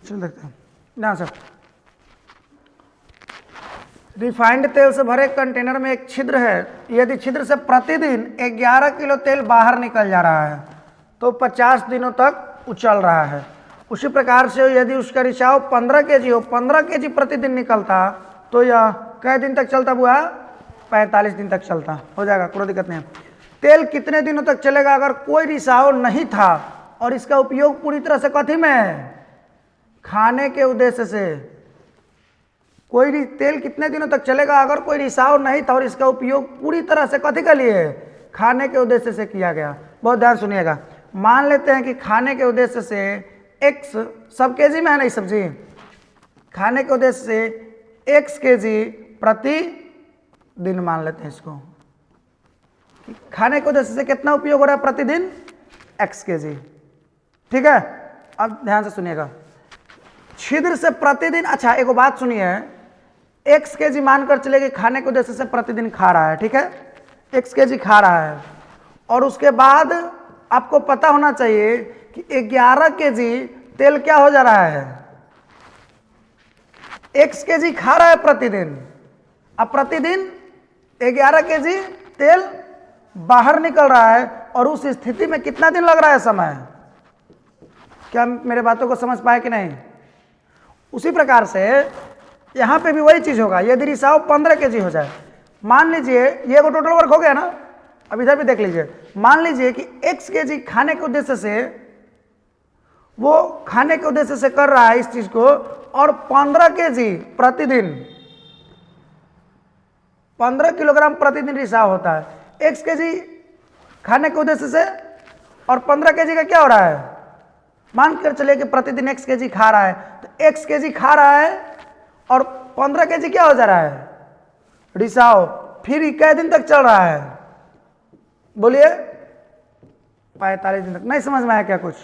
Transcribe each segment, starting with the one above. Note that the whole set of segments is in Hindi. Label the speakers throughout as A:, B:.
A: चल देखते हैं ना सर। रिफाइंड तेल से भरे कंटेनर में एक छिद्र है। यदि छिद्र से प्रतिदिन 11 किलो तेल बाहर निकल जा रहा है तो 50 दिनों तक उछल रहा है। उसी प्रकार से यदि उसका रिसाव 15 केजी हो, 15 केजी प्रतिदिन निकलता तो यह कै दिन तक चलता बुआ? 45 दिन तक चलता। हो जाएगा, कोई दिक्कत नहीं है। तेल कितने दिनों तक चलेगा अगर कोई रिसाव नहीं था और इसका उपयोग पूरी तरह से कथी में है? खाने के उद्देश्य से। कोई तेल कितने दिनों तक चलेगा अगर कोई रिसाव नहीं था और इसका उपयोग पूरी तरह से कथी के लिए? खाने के उद्देश्य से किया गया। बहुत ध्यान सुनिएगा। मान लेते हैं कि खाने के उद्देश्य से x, सब केजी में है ना सब्जी, खाने के उद्देश्य से x केजी प्रति दिन मान लेते हैं इसको। खाने के उद्देश्य से कितना उपयोग हो रहा है प्रतिदिन? x KG. ठीक है, अब ध्यान से सुनिएगा। छिद्र से प्रतिदिन, अच्छा एक बात सुनिए, x केजी मानकर चले कि खाने के उद्देश्य से प्रतिदिन खा रहा है, ठीक है, x केजी खा रहा है, और उसके बाद आपको पता होना चाहिए कि 11 केजी तेल क्या हो जा रहा है? x केजी खा रहा है प्रतिदिन। अब प्रतिदिन 11 केजी तेल बाहर निकल रहा है और उस स्थिति में कितना दिन लग रहा है समय? क्या मेरे बातों को समझ पाए कि नहीं? उसी प्रकार से यहां पे भी वही चीज होगा। यदि रिसाव 15 केजी हो जाए, मान लीजिए ये वो टोटल वर्क हो गया ना, अब इधर भी देख लीजिए। मान लीजिए कि x केजी खाने के उद्देश्य से, वो खाने के उद्देश्य से कर रहा है इस चीज को, और 15 केजी प्रतिदिन, 15 किलोग्राम प्रतिदिन रिसाव होता है। x केजी खाने के उद्देश्य से और 15 केजी का क्या हो रहा है? मानकर चलिए कि प्रतिदिन x केजी खा रहा है, तो x केजी खा रहा है और 15 केजी क्या हो जा रहा है? रिसाव। फिर कै दिन तक चल रहा है? बोलिए, 45 दिन तक। नहीं समझ में आया क्या कुछ?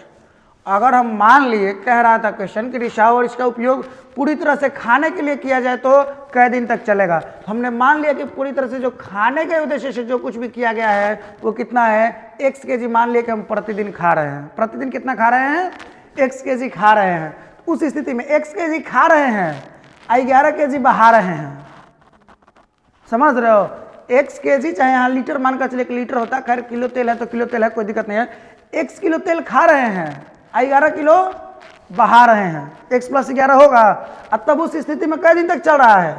A: अगर हम मान लिए, कह रहा था क्वेश्चन कि रिसाव और इसका उपयोग पूरी तरह से खाने के लिए किया जाए तो कै दिन तक चलेगा। तो हमने मान लिया कि पूरी तरह से जो खाने के उद्देश्य से जो कुछ भी किया गया है वो कितना है? x केजी मान लिया कि हम प्रतिदिन खा रहे हैं। प्रतिदिन कितना खा रहे हैं? x केजी खा रहे हैं। उस स्थिति में x केजी खा रहे हैं, 11 केजी बहा रहे हैं। समझ रहे हो? x केजी, चाहे यहाँ लीटर मानकर चले, लीटर होता है, खैर किलो तेल है तो किलो तेल है, कोई दिक्कत नहीं है। x किलो तेल खा रहे हैं, 11 किलो बहा रहे हैं, x + 11 होगा। अब तब उस स्थिति में कई दिन तक चल रहा है?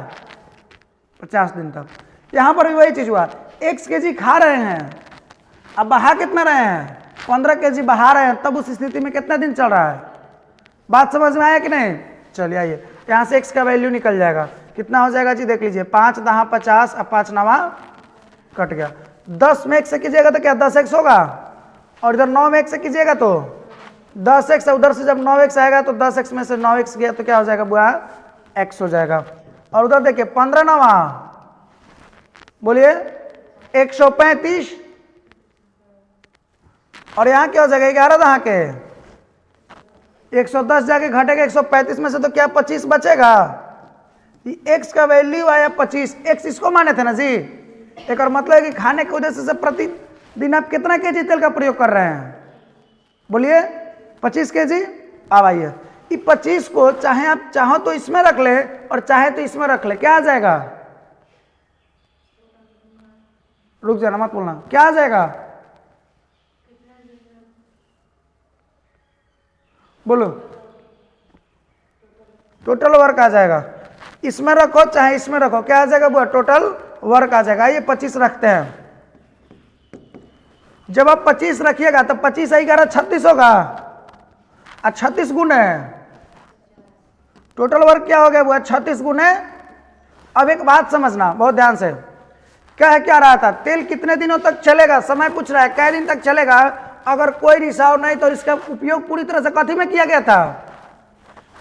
A: 50 दिन तक। यहां पर भी वही चीज हुआ, x केजी खा रहे हैं, अब बहा कितना रहे हैं? 15 केजी बहा रहे हैं, तब उस स्थिति में कितना दिन चल रहा है? बात समझ में आया कि नहीं? चलिए आइए, यहां से x का वैल्यू निकल जाएगा। कितना हो जाएगा जी? देख लीजिए, 5 × 10 = 50, अब 5 9 कट गया। 10 में 1 से कीजिएगा तो क्या 10x होगा, और इधर 9 में 1 से कीजिएगा तो 10x, उधर से जब 9x आएगा तो 10x में से 9x गया तो क्या हो जाएगा बुआ? x हो जाएगा। और उधर देखिए 15 9, बोलिए 135, और यहाँ क्या हो जाएगा? 11 दहा के 110 जाके घटेगा 135 में से, तो क्या 25 बचेगा? x का वैल्यू आया 25। x इसको माने थे ना जी। एक और मतलब है कि खाने के उद्देश्य से प्रतिदिन आप कितना केजी तेल का प्रयोग कर रहे हैं? बोलिए 25 केजी। अब आइए, ये 25 को चाहे आप चाहो तो इसमें रख ले और चाहे तो इसमें रख ले, क्या आ जाएगा? रुक जाना, मत बोलना, क्या आ जाएगा? बोलो, टोटल वर्क आ जाएगा। इसमें रखो चाहे इसमें रखो, क्या आ जाएगा बुआ? टोटल वर्क आ जाएगा। ये 25 रखते हैं। जब आप 25 रखिएगा तो 25 11 36 होगा, और 36 गुने टोटल वर्क क्या हो गया बुआ? 36 गुने। अब एक बात समझना बहुत ध्यान से, क्या रहा था? तेल कितने दिनों तक चलेगा? समय पूछ रहा है, कै दिन तक चलेगा अगर कोई रिसाव नहीं, तो इसका उपयोग पूरी तरह से कथी में किया गया था?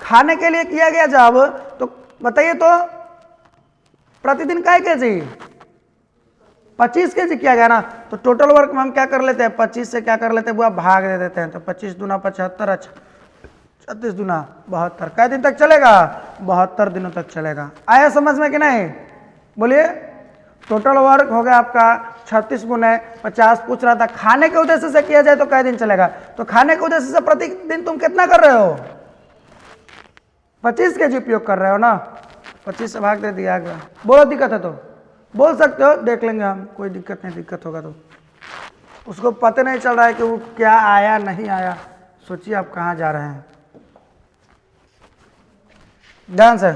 A: खाने के लिए किया गया। जब तो बताइए तो प्रतिदिन कै केजी? 25 केजी किया गया ना। तो टोटल वर्क में हम क्या कर लेते हैं? 25 से क्या कर लेते हैं बुआ? भाग दे देते हैं। तो 25 दूना 75, अच्छा 36 दूना 72। कै दिन तक चलेगा? 72 दिनों तक चलेगा। आया समझ में कि नहीं? बोलिए, टोटल वर्क हो गया आपका 36 गुने 50। पूछ रहा था खाने के उद्देश्य से किया जाए तो कै दिन चलेगा? तो खाने के उद्देश्य से प्रतिदिन तुम कितना कर रहे हो? 25 kg उपयोग कर रहे हो ना, 25 से भाग दे दिया गया। बोलो दिक्कत है तो बोल सकते हो, देख लेंगे हम, कोई दिक्कत नहीं। दिक्कत होगा तो उसको पता नहीं चल रहा है कि वो क्या आया नहीं आया, सोचिए आप कहाँ जा रहे हैं। ध्यान से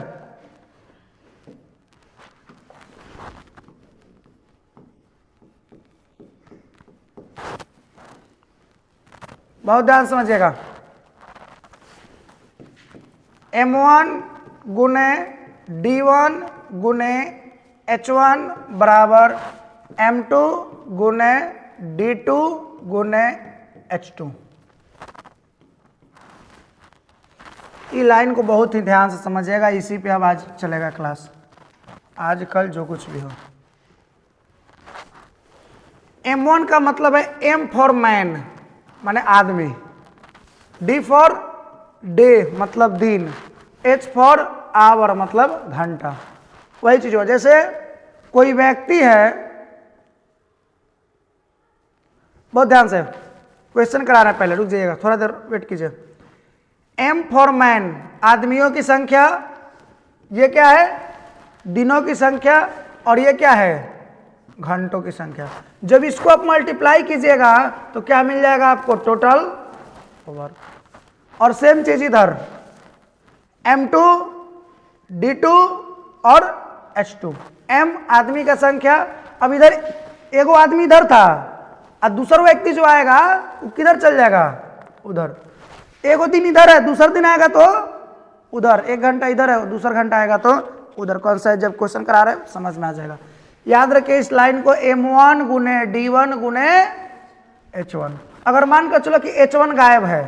A: बहुत ध्यान समझिएगा। M1 गुने D1 गुने H1 बराबर M2 गुने D2 गुने H2। ये लाइन को बहुत ही ध्यान से समझिएगा, इसी पे अब आज चलेगा क्लास, आज कल जो कुछ भी हो। M1 का मतलब है M फॉर मैन माने आदमी, D फॉर डे मतलब दिन, H फॉर आवर मतलब घंटा। वही चीज हो, जैसे कोई व्यक्ति है, बहुत ध्यान से क्वेश्चन करा रहे हैं, पहले रुक जाइएगा, थोड़ा देर वेट कीजिए। M फॉर मैन आदमियों की संख्या, ये क्या है दिनों की संख्या, और ये क्या है घंटों की संख्या। जब इसको आप मल्टीप्लाई कीजिएगा तो क्या मिल जाएगा आपको टोटल वर्क। और सेम चीज इधर M2 D2 और H2। M आदमी का संख्या, अब इधर एगो आदमी इधर था और दूसरा व्यक्ति जो आएगा वो किधर चल जाएगा उधर। एगो दिन इधर है, दूसरा दिन आएगा तो उधर, 1 घंटा इधर है, दूसरा घंटा आएगा तो उधर। कौन सा है, जब क्वेश्चन करा रहे हैं समझ में आ जाएगा। याद रखिए इस लाइन को M1 गुने D1 गुने H1। अगर मान कर चलो कि H1 गायब है,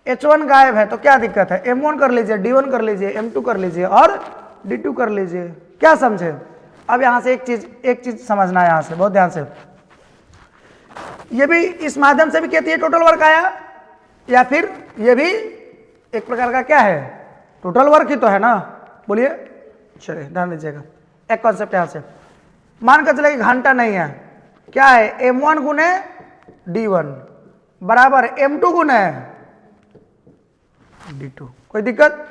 A: H1 गायब है तो क्या दिक्कत है, M1 कर लीजिए, D1 कर लीजिए, M2 कर लीजिए और D2 कर लीजिए। क्या समझे। अब यहां से एक चीज समझना है, यहां से बहुत ध्यान से। ये भी इस माध्यम से भी कहती है टोटल वर्क आया, या फिर ये भी एक प्रकार का क्या है टोटल वर्क ही तो है ना। बोलिए, चलिए ध्यान दीजिएगा एक कॉन्सेप्ट यहां से। मान कर चले कि घंटा नहीं है, क्या है M1 गुने D1 बराबर M2 गुने D2। कोई दिक्कत।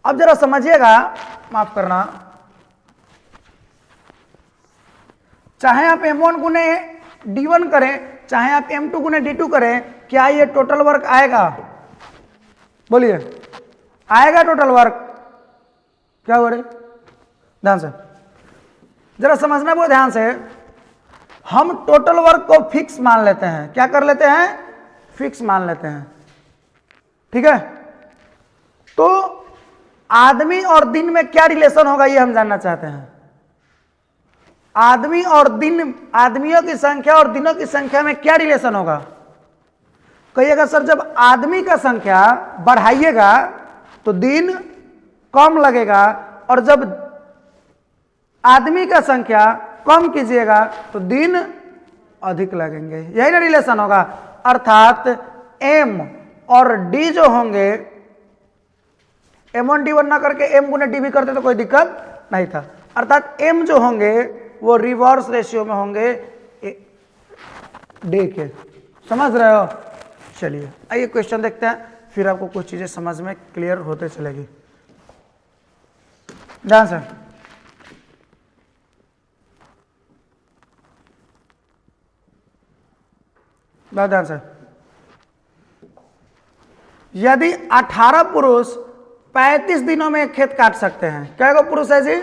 A: अब जरा समझिएगा, माफ करना, चाहे आप M1 गुने D1 करें, चाहे आप M2 गुने D2 करें, क्या ये टोटल वर्क आएगा। बोलिए, आएगा टोटल वर्क। क्या हो रही, ध्यान से जरा समझना बहुत ध्यान से। हम टोटल वर्क को फिक्स मान लेते हैं, क्या कर लेते हैं, फिक्स मान लेते हैं, ठीक है। तो आदमी और दिन में क्या रिलेशन होगा ये हम जानना चाहते हैं। आदमी और दिन, आदमियों की संख्या और दिनों की संख्या में क्या रिलेशन होगा। कहिएगा सर जब आदमी का संख्या बढ़ाइएगा तो दिन कम लगेगा, और जब आदमी का संख्या कम कीजिएगा तो दिन अधिक लगेंगे, यही ना रिलेशन होगा। अर्थात M और D जो होंगे, M1 D1 ना करके M गुने D भी करते तो कोई दिक्कत नहीं था। अर्थात M जो होंगे वो रिवर्स रेशियो में होंगे D के। समझ रहे हो। चलिए आइए क्वेश्चन देखते हैं, फिर आपको कुछ चीजें समझ में क्लियर होते चलेगी। ध्यान से, बहुत ध्यान से। यदि 18 पुरुष 35 दिनों में खेत काट सकते हैं, क्या गो पुरुष है जी,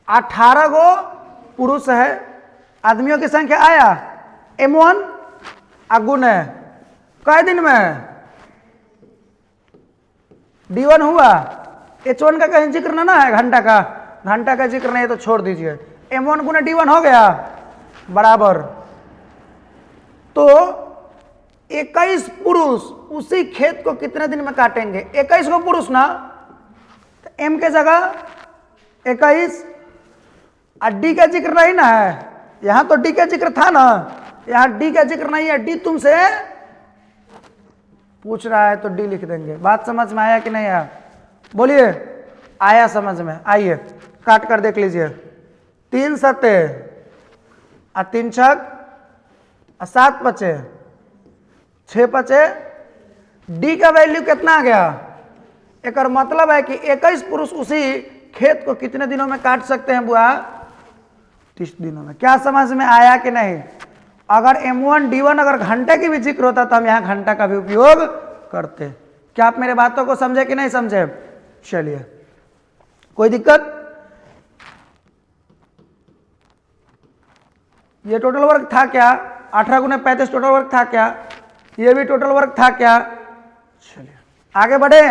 A: 18 गो पुरुष है, आदमियों की संख्या आया M1 गुण है कै दिन में D1 हुआ, H1 का कहीं जिक्र ना है, घंटा का जिक्र नहीं है तो छोड़ दीजिए। M1 गुना D1 हो गया बराबर, तो 21 पुरुष उसी खेत को कितने दिन में काटेंगे। 21 को पुरुष ना, तो M के जगह 21, D का जिक्र नहीं ना है, यहां तो D का जिक्र था ना, यहां D का जिक्र नहीं है। D तुमसे पूछ रहा है तो D लिख देंगे। बात समझ में आया कि नहीं आया, बोलिए। आया समझ में, आइए काट कर देख लीजिए। 3 सत्ते 3 छक 7 पचे 6 पचे, D का वैल्यू कितना आ गया एक मतलब है कि 21 पुरुष उसी खेत को कितने दिनों में काट सकते हैं बुआ? 30 दिनों में। क्या समझ में आया कि नहीं? अगर M1 D1 अगर घंटे की भी जिक्र होता तो हम यहाँ घंटा का भी उपयोग करते। क्या आप मेरे बातों को समझे कि नहीं समझे? चलिए, कोई दिक्कत? ये टोटल वर्क था क्या? 18 गुने 35 टोटल वर्क था क्या? ये भी टोटल वर्क था क्या? चलिए आगे बढ़े।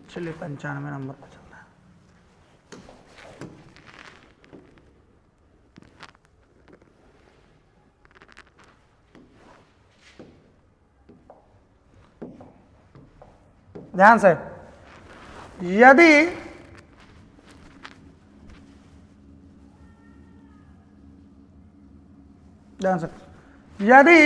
A: चलिए 95 नंबर पर चलना है। ध्यान से, यदि ध्यान से, यदि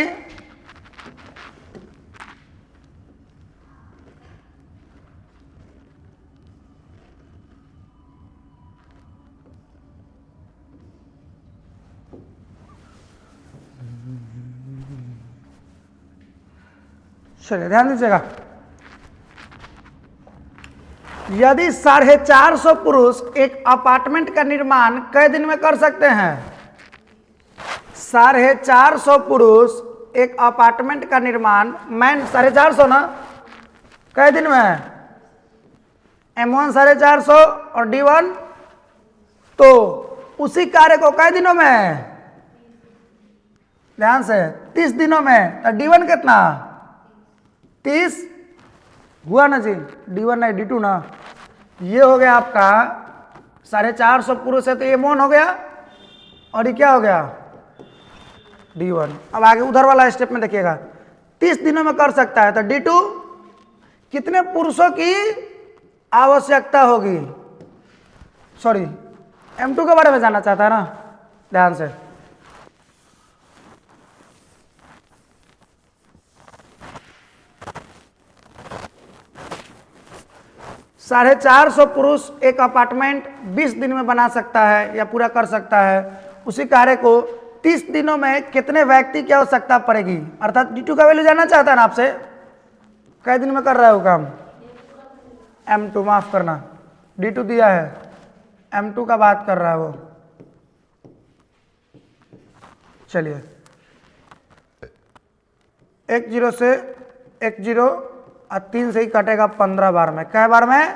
A: चलिए ध्यान दीजिएगा, यदि 450 पुरुष एक अपार्टमेंट का निर्माण कई दिन में कर सकते हैं? 450 पुरुष एक अपार्टमेंट का निर्माण, मैन 450 ना, कई दिन में? M1 450 और D1, तो उसी कार्य को कई दिनों में? ध्यान से, 30 दिनों में। तो D1 कितना? 30 हुआ ना जी? D1 नहीं D2 ना। ये हो गया आपका 450 पुरुष है तो ये M1 हो गया, और ये क्या हो गया? D1। अब आगे उधर वाला स्टेप में देखिएगा, 30 दिनों में कर सकता है तो D2 कितने पुरुषों की आवश्यकता होगी? सॉरी, M2 के बारे में जानना चाहता है ना? ध्यान से, साढ़े 450 पुरुष एक अपार्टमेंट 20 दिन में बना सकता है या पूरा कर सकता है। उसी कार्य को 30 दिनों में कितने व्यक्ति की आवश्यकता पड़ेगी? अर्थात D2 का वैल्यू जानना चाहता है ना आपसे, कई दिन में कर रहा है वो काम? M2, माफ करना, D2 दिया है, M2 का बात कर रहा है वो। चलिए 10 से 10 और 3 से ही कटेगा 15 बार में। कै बार में?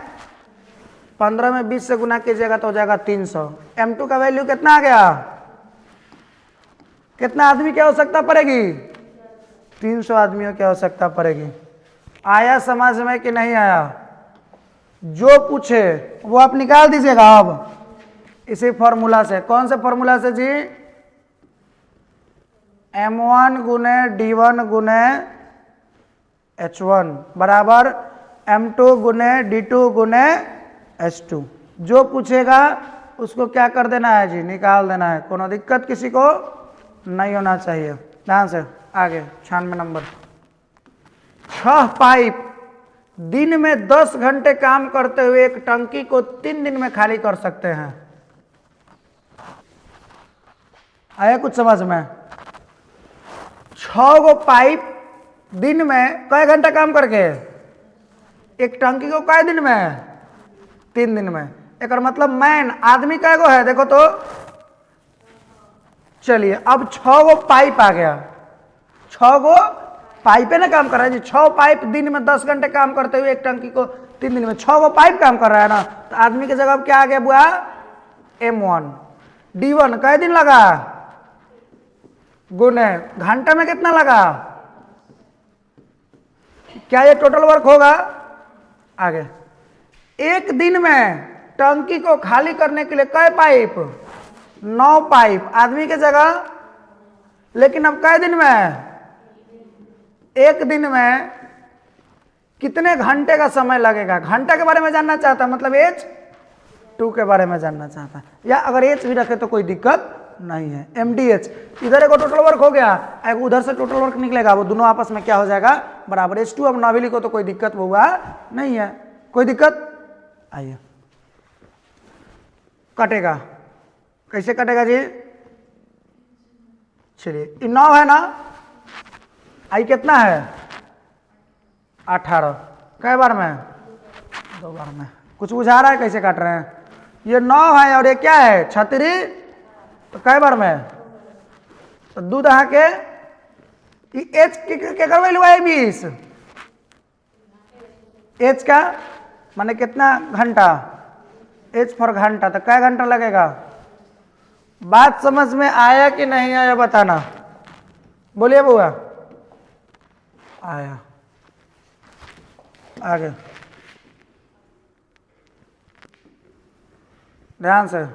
A: 15 में 20 से गुना कीजिएगा तो हो जाएगा 300। M2 का वैल्यू कितना आ गया? कितना आदमी की आवश्यकता पड़ेगी? 300 आदमियों की आवश्यकता पड़ेगी। आया समझ में कि नहीं आया? जो पूछे वो आप निकाल दीजिएगा अब इसी फॉर्मूला से। कौन से फॉर्मूला से जी? M1 गुने D1 गुने H1 बराबर M2 गुने D2 गुने H2। जो पूछेगा उसको क्या कर देना है जी? निकाल देना है। कोनो दिक्कत किसी को नहीं होना चाहिए। ध्यान से आगे 96 नंबर। 6 पाइप दिन में 10 घंटे काम करते हुए एक टंकी को 3 दिन में खाली कर सकते हैं। आया कुछ समझ में? 6 गो पाइप दिन में कई घंटा काम करके एक टंकी को कई दिन में? 3 दिन में। एक मतलब मैन आदमी कै गो है देखो तो। चलिए अब 6 गो पाइप आ गया, 6 गो पाइपे ना काम कर रहा है जी। 6 पाइप दिन में 10 घंटे काम करते हुए एक टंकी को 3 दिन में 6 गो पाइप काम कर रहा है ना, तो आदमी की जगह अब क्या आ गया बुआ? M1। D1 कै दिन लगा? गुने घंटे में कितना लगा? क्या ये टोटल वर्क होगा? आगे एक दिन में टंकी को खाली करने के लिए कै पाइप? 9 पाइप आदमी की जगह। लेकिन अब कै दिन में? एक दिन में कितने घंटे का समय लगेगा? घंटा के बारे में जानना चाहता है, मतलब H2 के बारे में जानना चाहता है। या अगर H भी रखे तो कोई दिक्कत नहीं है। MDH इधर एक टोटल वर्क हो गया, एक उधर से टोटल वर्क निकलेगा, वो दोनों आपस में क्या हो जाएगा? बराबर। H2 अब ना भी लिखो तो कोई दिक्कत हुआ नहीं है। कोई दिक्कत? आइए कटेगा, कैसे कटेगा जी? चलिए 9 है ना, आई कितना है? 18 कै बार में? 2 बार में। कुछ बुझा रहा है कैसे काट रहे हैं? ये 9 है और ये क्या है? 36, तो कै बार में? तो दूध यहाँ के एच के कर वैल्यू है 20। एच का माने कितना घंटा? एच फॉर घंटा, तो कै घंटा लगेगा? बात समझ में आया कि नहीं आया बताना, बोलिए बुआ। आया, आगे ध्यान से।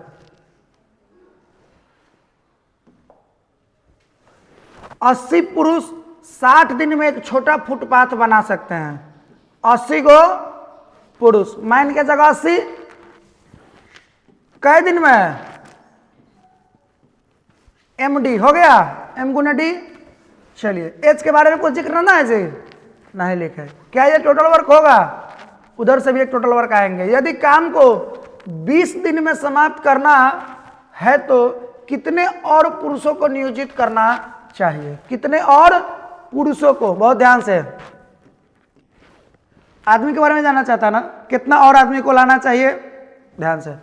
A: 80 पुरुष 60 दिन में एक छोटा फुटपाथ बना सकते हैं। 80 को पुरुष मान के जगह 80 कै दिन में? MD हो गया, M गुना D। चलिए एच के बारे में कुछ जिक्र ना है जी, नहीं लिखे। क्या ये टोटल वर्क होगा? उधर से भी एक टोटल वर्क आएंगे। यदि काम को 20 दिन में समाप्त करना है तो कितने और पुरुषों को नियोजित करना चाहिए? कितने और पुरुषों को? बहुत ध्यान से, आदमी के बारे में जानना चाहता ना, कितना और आदमी को लाना चाहिए? ध्यान से।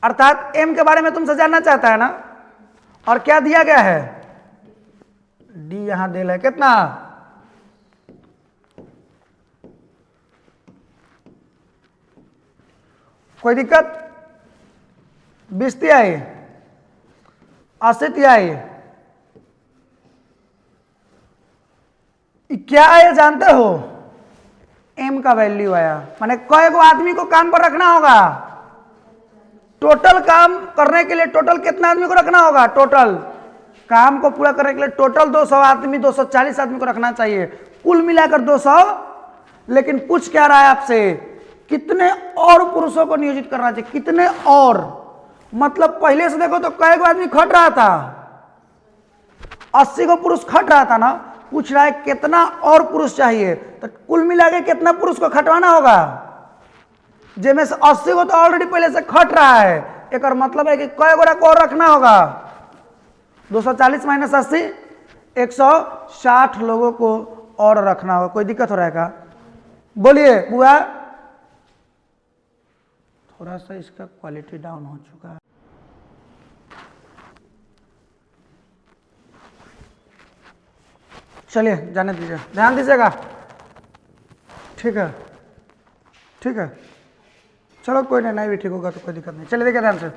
A: अर्थात एम के बारे में तुमसे जानना चाहता है ना, और क्या दिया गया है? डी यहां दिया है। कितना? कोई दिक्कत? 20 तिहाई, 80 तिहाई, क्या है जानते हो? एम का वैल्यू आया, माने कई गो आदमी को काम पर रखना होगा। टोटल काम करने के लिए टोटल कितना आदमी को रखना होगा? टोटल काम को पूरा करने के लिए टोटल 200 आदमी, 240 आदमी को रखना चाहिए, कुल मिलाकर 200। लेकिन पूछ क्या रहा है आपसे? कितने और पुरुषों को नियोजित करना चाहिए? कितने और, मतलब पहले से देखो तो कई गो आदमी खट रहा था, 80 को पुरुष खट रहा था ना। पूछ रहा है कितना और पुरुष चाहिए, तो कुल मिला के कितना पुरुष को खटवाना होगा? जिनमें से 80 को तो ऑलरेडी पहले से खट रहा है, एक और मतलब है कि कई गोरा को और रखना होगा। 240 माइनस 80, 160 लोगों को और रखना होगा। कोई दिक्कत हो रहा है क्या? बोलिए बुआ। थोड़ा सा इसका क्वालिटी डाउन हो चुका है। चलिए जाने दीजिए, ध्यान दीजिएगा, ठीक है, ठीक है। चलो कोई नहीं भी ठीक होगा तो कोई दिक्कत नहीं। चलिए देखिए ध्यान से।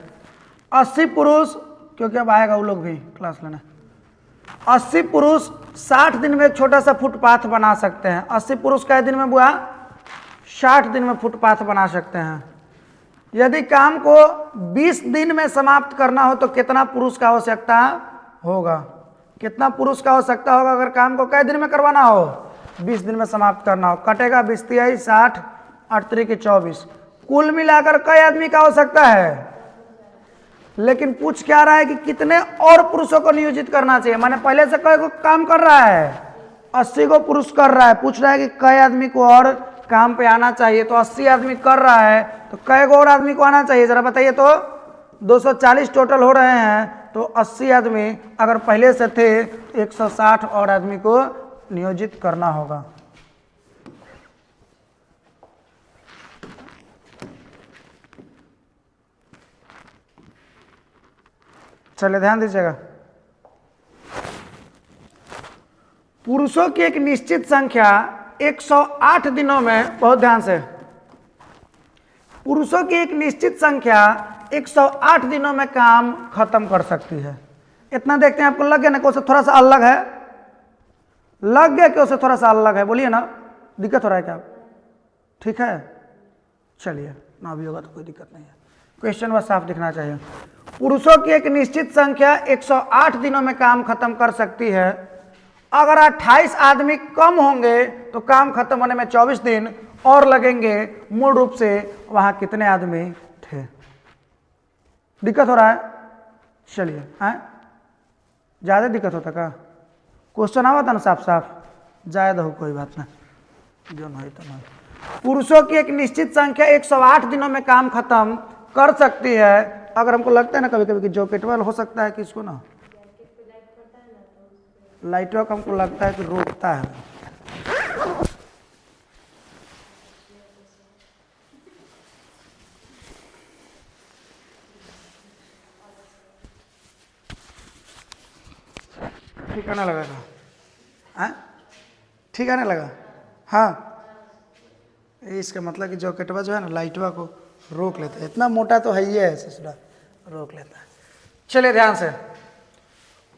A: 80 पुरुष, क्योंकि अब आएगा वो लोग भी क्लास लेना। 80 पुरुष 60 दिन में एक छोटा सा फुटपाथ बना सकते हैं। 80 पुरुष कै दिन में बुआ? 60 दिन में फुटपाथ बना सकते हैं। यदि काम को 20 दिन में समाप्त करना हो तो कितना पुरुष का आवश्यकता होगा? कितना पुरुष का आवश्यकता होगा अगर काम को कै दिन में करवाना हो? 20 दिन में समाप्त करना हो। कटेगा 20 तिहाई 60, 8 तिरिक 24, कुल मिलाकर कई आदमी का आवश्यकता है? लेकिन पूछ क्या रहा है कि कितने और पुरुषों को नियोजित करना चाहिए? माने पहले से कई को काम कर रहा है, 80 को पुरुष कर रहा है, पूछ रहा है कि कई आदमी को और काम पे आना चाहिए। तो 80 आदमी कर रहा है तो कई और आदमी को आना चाहिए? जरा बताइए तो। 240 टोटल हो रहे हैं, तो 80 आदमी अगर पहले से थे तो 160 और आदमी को नियोजित करना होगा। चलिए ध्यान दीजिएगा। पुरुषों की एक निश्चित संख्या 108 दिनों में, बहुत ध्यान से, पुरुषों की एक निश्चित संख्या 108 दिनों में काम खत्म कर सकती है। इतना देखते हैं, आपको लग गया ना कि उससे थोड़ा सा अलग है? लग गया कि उससे थोड़ा सा अलग है? बोलिए ना, दिक्कत हो रहा है क्या? ठीक है, चलिए ना भी होगा तो कोई दिक्कत नहीं है, क्वेश्चन बस साफ दिखना चाहिए। पुरुषों की एक निश्चित संख्या 108 दिनों में काम खत्म कर सकती है। अगर 28 आदमी कम होंगे तो काम खत्म होने में 24 दिन और लगेंगे। मूल रूप से वहां कितने आदमी थे? दिक्कत हो रहा है? चलिए, ज्यादा दिक्कत होता का? क्वेश्चन आवा था ना साफ साफ, ज्यादा हो कोई बात ना, जो नहीं तो नहीं। पुरुषों की एक निश्चित संख्या 108 दिनों में काम खत्म कर सकती है। अगर हमको लगता है ना कभी कभी कि जॉकेट वाल हो सकता है कि इसको ना लाइट वर्क हमको लगता है कि रोकता है, ठीक आने लगा था? हाँ ठीक आने लगा? हाँ, इसका मतलब कि जॉकेटवा जो है ना लाइटवा को रोक लेता है। इतना मोटा तो है ही है, ससुरा रोक लेता है। चलिए ध्यान से,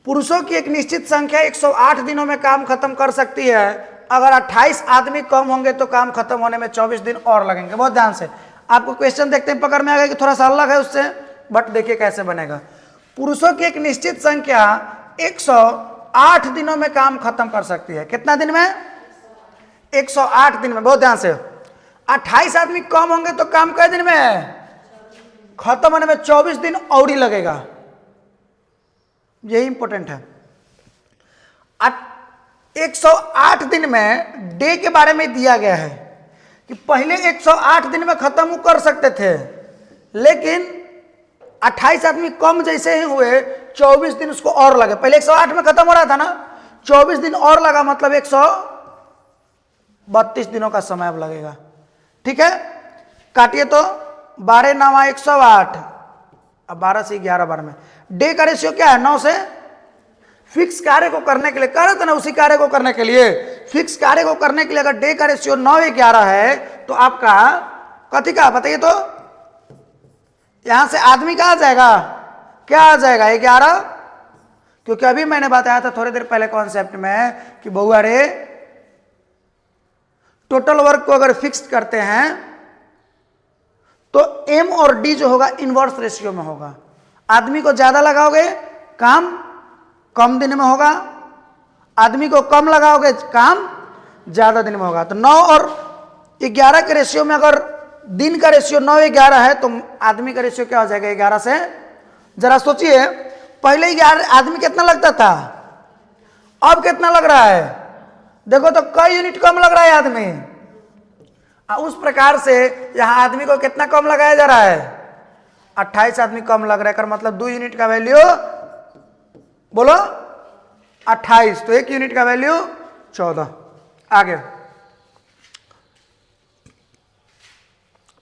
A: पुरुषों की एक निश्चित संख्या 108 दिनों में काम खत्म कर सकती है। अगर 28 आदमी कम होंगे तो काम खत्म होने में 24 दिन और लगेंगे। बहुत ध्यान से, आपको क्वेश्चन देखते हैं पकड़ में आ गया कि थोड़ा सा अलग है उससे, बट देखिए कैसे बनेगा। पुरुषों की एक निश्चित संख्या 108 दिनों में काम खत्म कर सकती है। कितना दिन में? 108 दिन में। बहुत ध्यान से, 28 आदमी कम होंगे तो काम कितने दिन में खत्म होने में? 24 दिन और ही लगेगा। यही इंपॉर्टेंट है। 108 दिन में डे के बारे में दिया गया है कि पहले 108 दिन में खत्म वो कर सकते थे, लेकिन 28 आदमी कम जैसे ही हुए 24 दिन उसको और लगे। पहले 108 में खत्म हो रहा था ना, 24 दिन और लगा, मतलब 132 दिनों का समय अब लगेगा। ठीक है, काटिए तो 12 9 108, अब 12 से 11 बार में डे का रेशियो क्या है? 9 से। फिक्स कार्य को करने के लिए कह रहे थे ना, उसी कार्य को करने के लिए, फिक्स कार्य को करने के लिए अगर डे का रेशियो 9 11 है तो आपका कथी का बताइए तो? यहां से आदमी का आ जाएगा, क्या आ जाएगा? 11। क्योंकि अभी मैंने बताया था थोड़ी देर पहले कॉन्सेप्ट में कि बहुआ रे टोटल वर्क को अगर फिक्स करते हैं तो एम और डी जो होगा इनवर्स रेशियो में होगा। आदमी को ज्यादा लगाओगे काम कम दिन में होगा, आदमी को कम लगाओगे काम ज्यादा दिन में होगा। तो 9 और 11 के रेशियो में अगर दिन का रेशियो 9 11 है तो आदमी का रेशियो क्या हो जाएगा? 11 से। जरा सोचिए, पहले 11 आदमी कितना लगता था, अब कितना लग रहा है? देखो तो कई यूनिट कम लग रहा है आदमी। उस प्रकार से यहां आदमी को कितना कम लगाया जा रहा है? 28 आदमी कम लग रहा है, कर मतलब 2 यूनिट का वैल्यू बोलो 28, तो 1 यूनिट का वैल्यू 14। आगे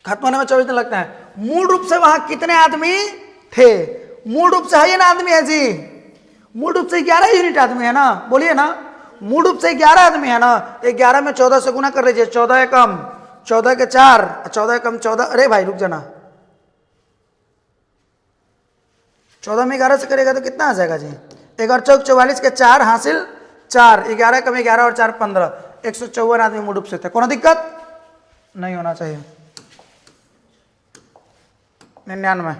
A: खत्म होने में 24 दिन लगता है। मूल रूप से वहां कितने आदमी थे? मूल रूप से है ना आदमी है जी, मूल रूप से 11 यूनिट आदमी है ना, बोलिए ना, मूल रूप से 11 आदमी है ना। 11 में 14 से गुना कर लीजिए, 14 एकम 14 के 4, 14 एकम 14। अरे भाई रुक जाना, 14 में 11 से करेगा तो कितना आ जाएगा जी? 11 चौक 44 के 4 हासिल 4, 11 कम 11 और 4 15, 154 आदमी मूल रूप से थे। कोनो दिक्कत नहीं होना चाहिए। 99।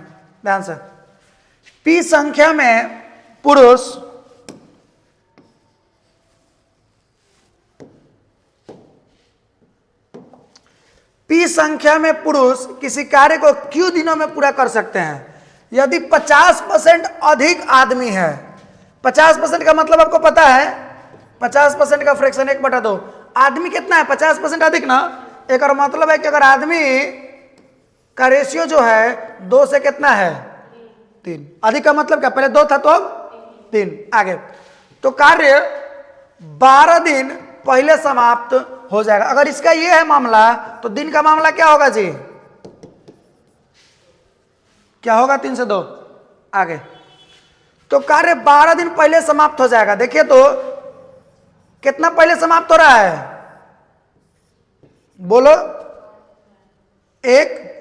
A: ध्यान से, पी संख्या में पुरुष पी संख्या में पुरुष किसी कार्य को क्यू दिनों में पूरा कर सकते हैं यदि 50% अधिक आदमी है। 50% का मतलब आपको पता है, 50% का फ्रैक्शन 1/2। आदमी कितना है? 50% अधिक ना। एक और मतलब है कि अगर आदमी का रेशियो जो है 2 से कितना है? 3। अधिक का मतलब क्या? पहले 2 था तो अब 3। आगे तो कार्य 12 दिन पहले समाप्त हो जाएगा। अगर इसका ये है मामला तो दिन का मामला क्या होगा जी? क्या होगा? 3 से 2। आगे तो कार्य 12 दिन पहले समाप्त हो जाएगा। देखिए तो कितना पहले समाप्त हो रहा है? बोलो। 1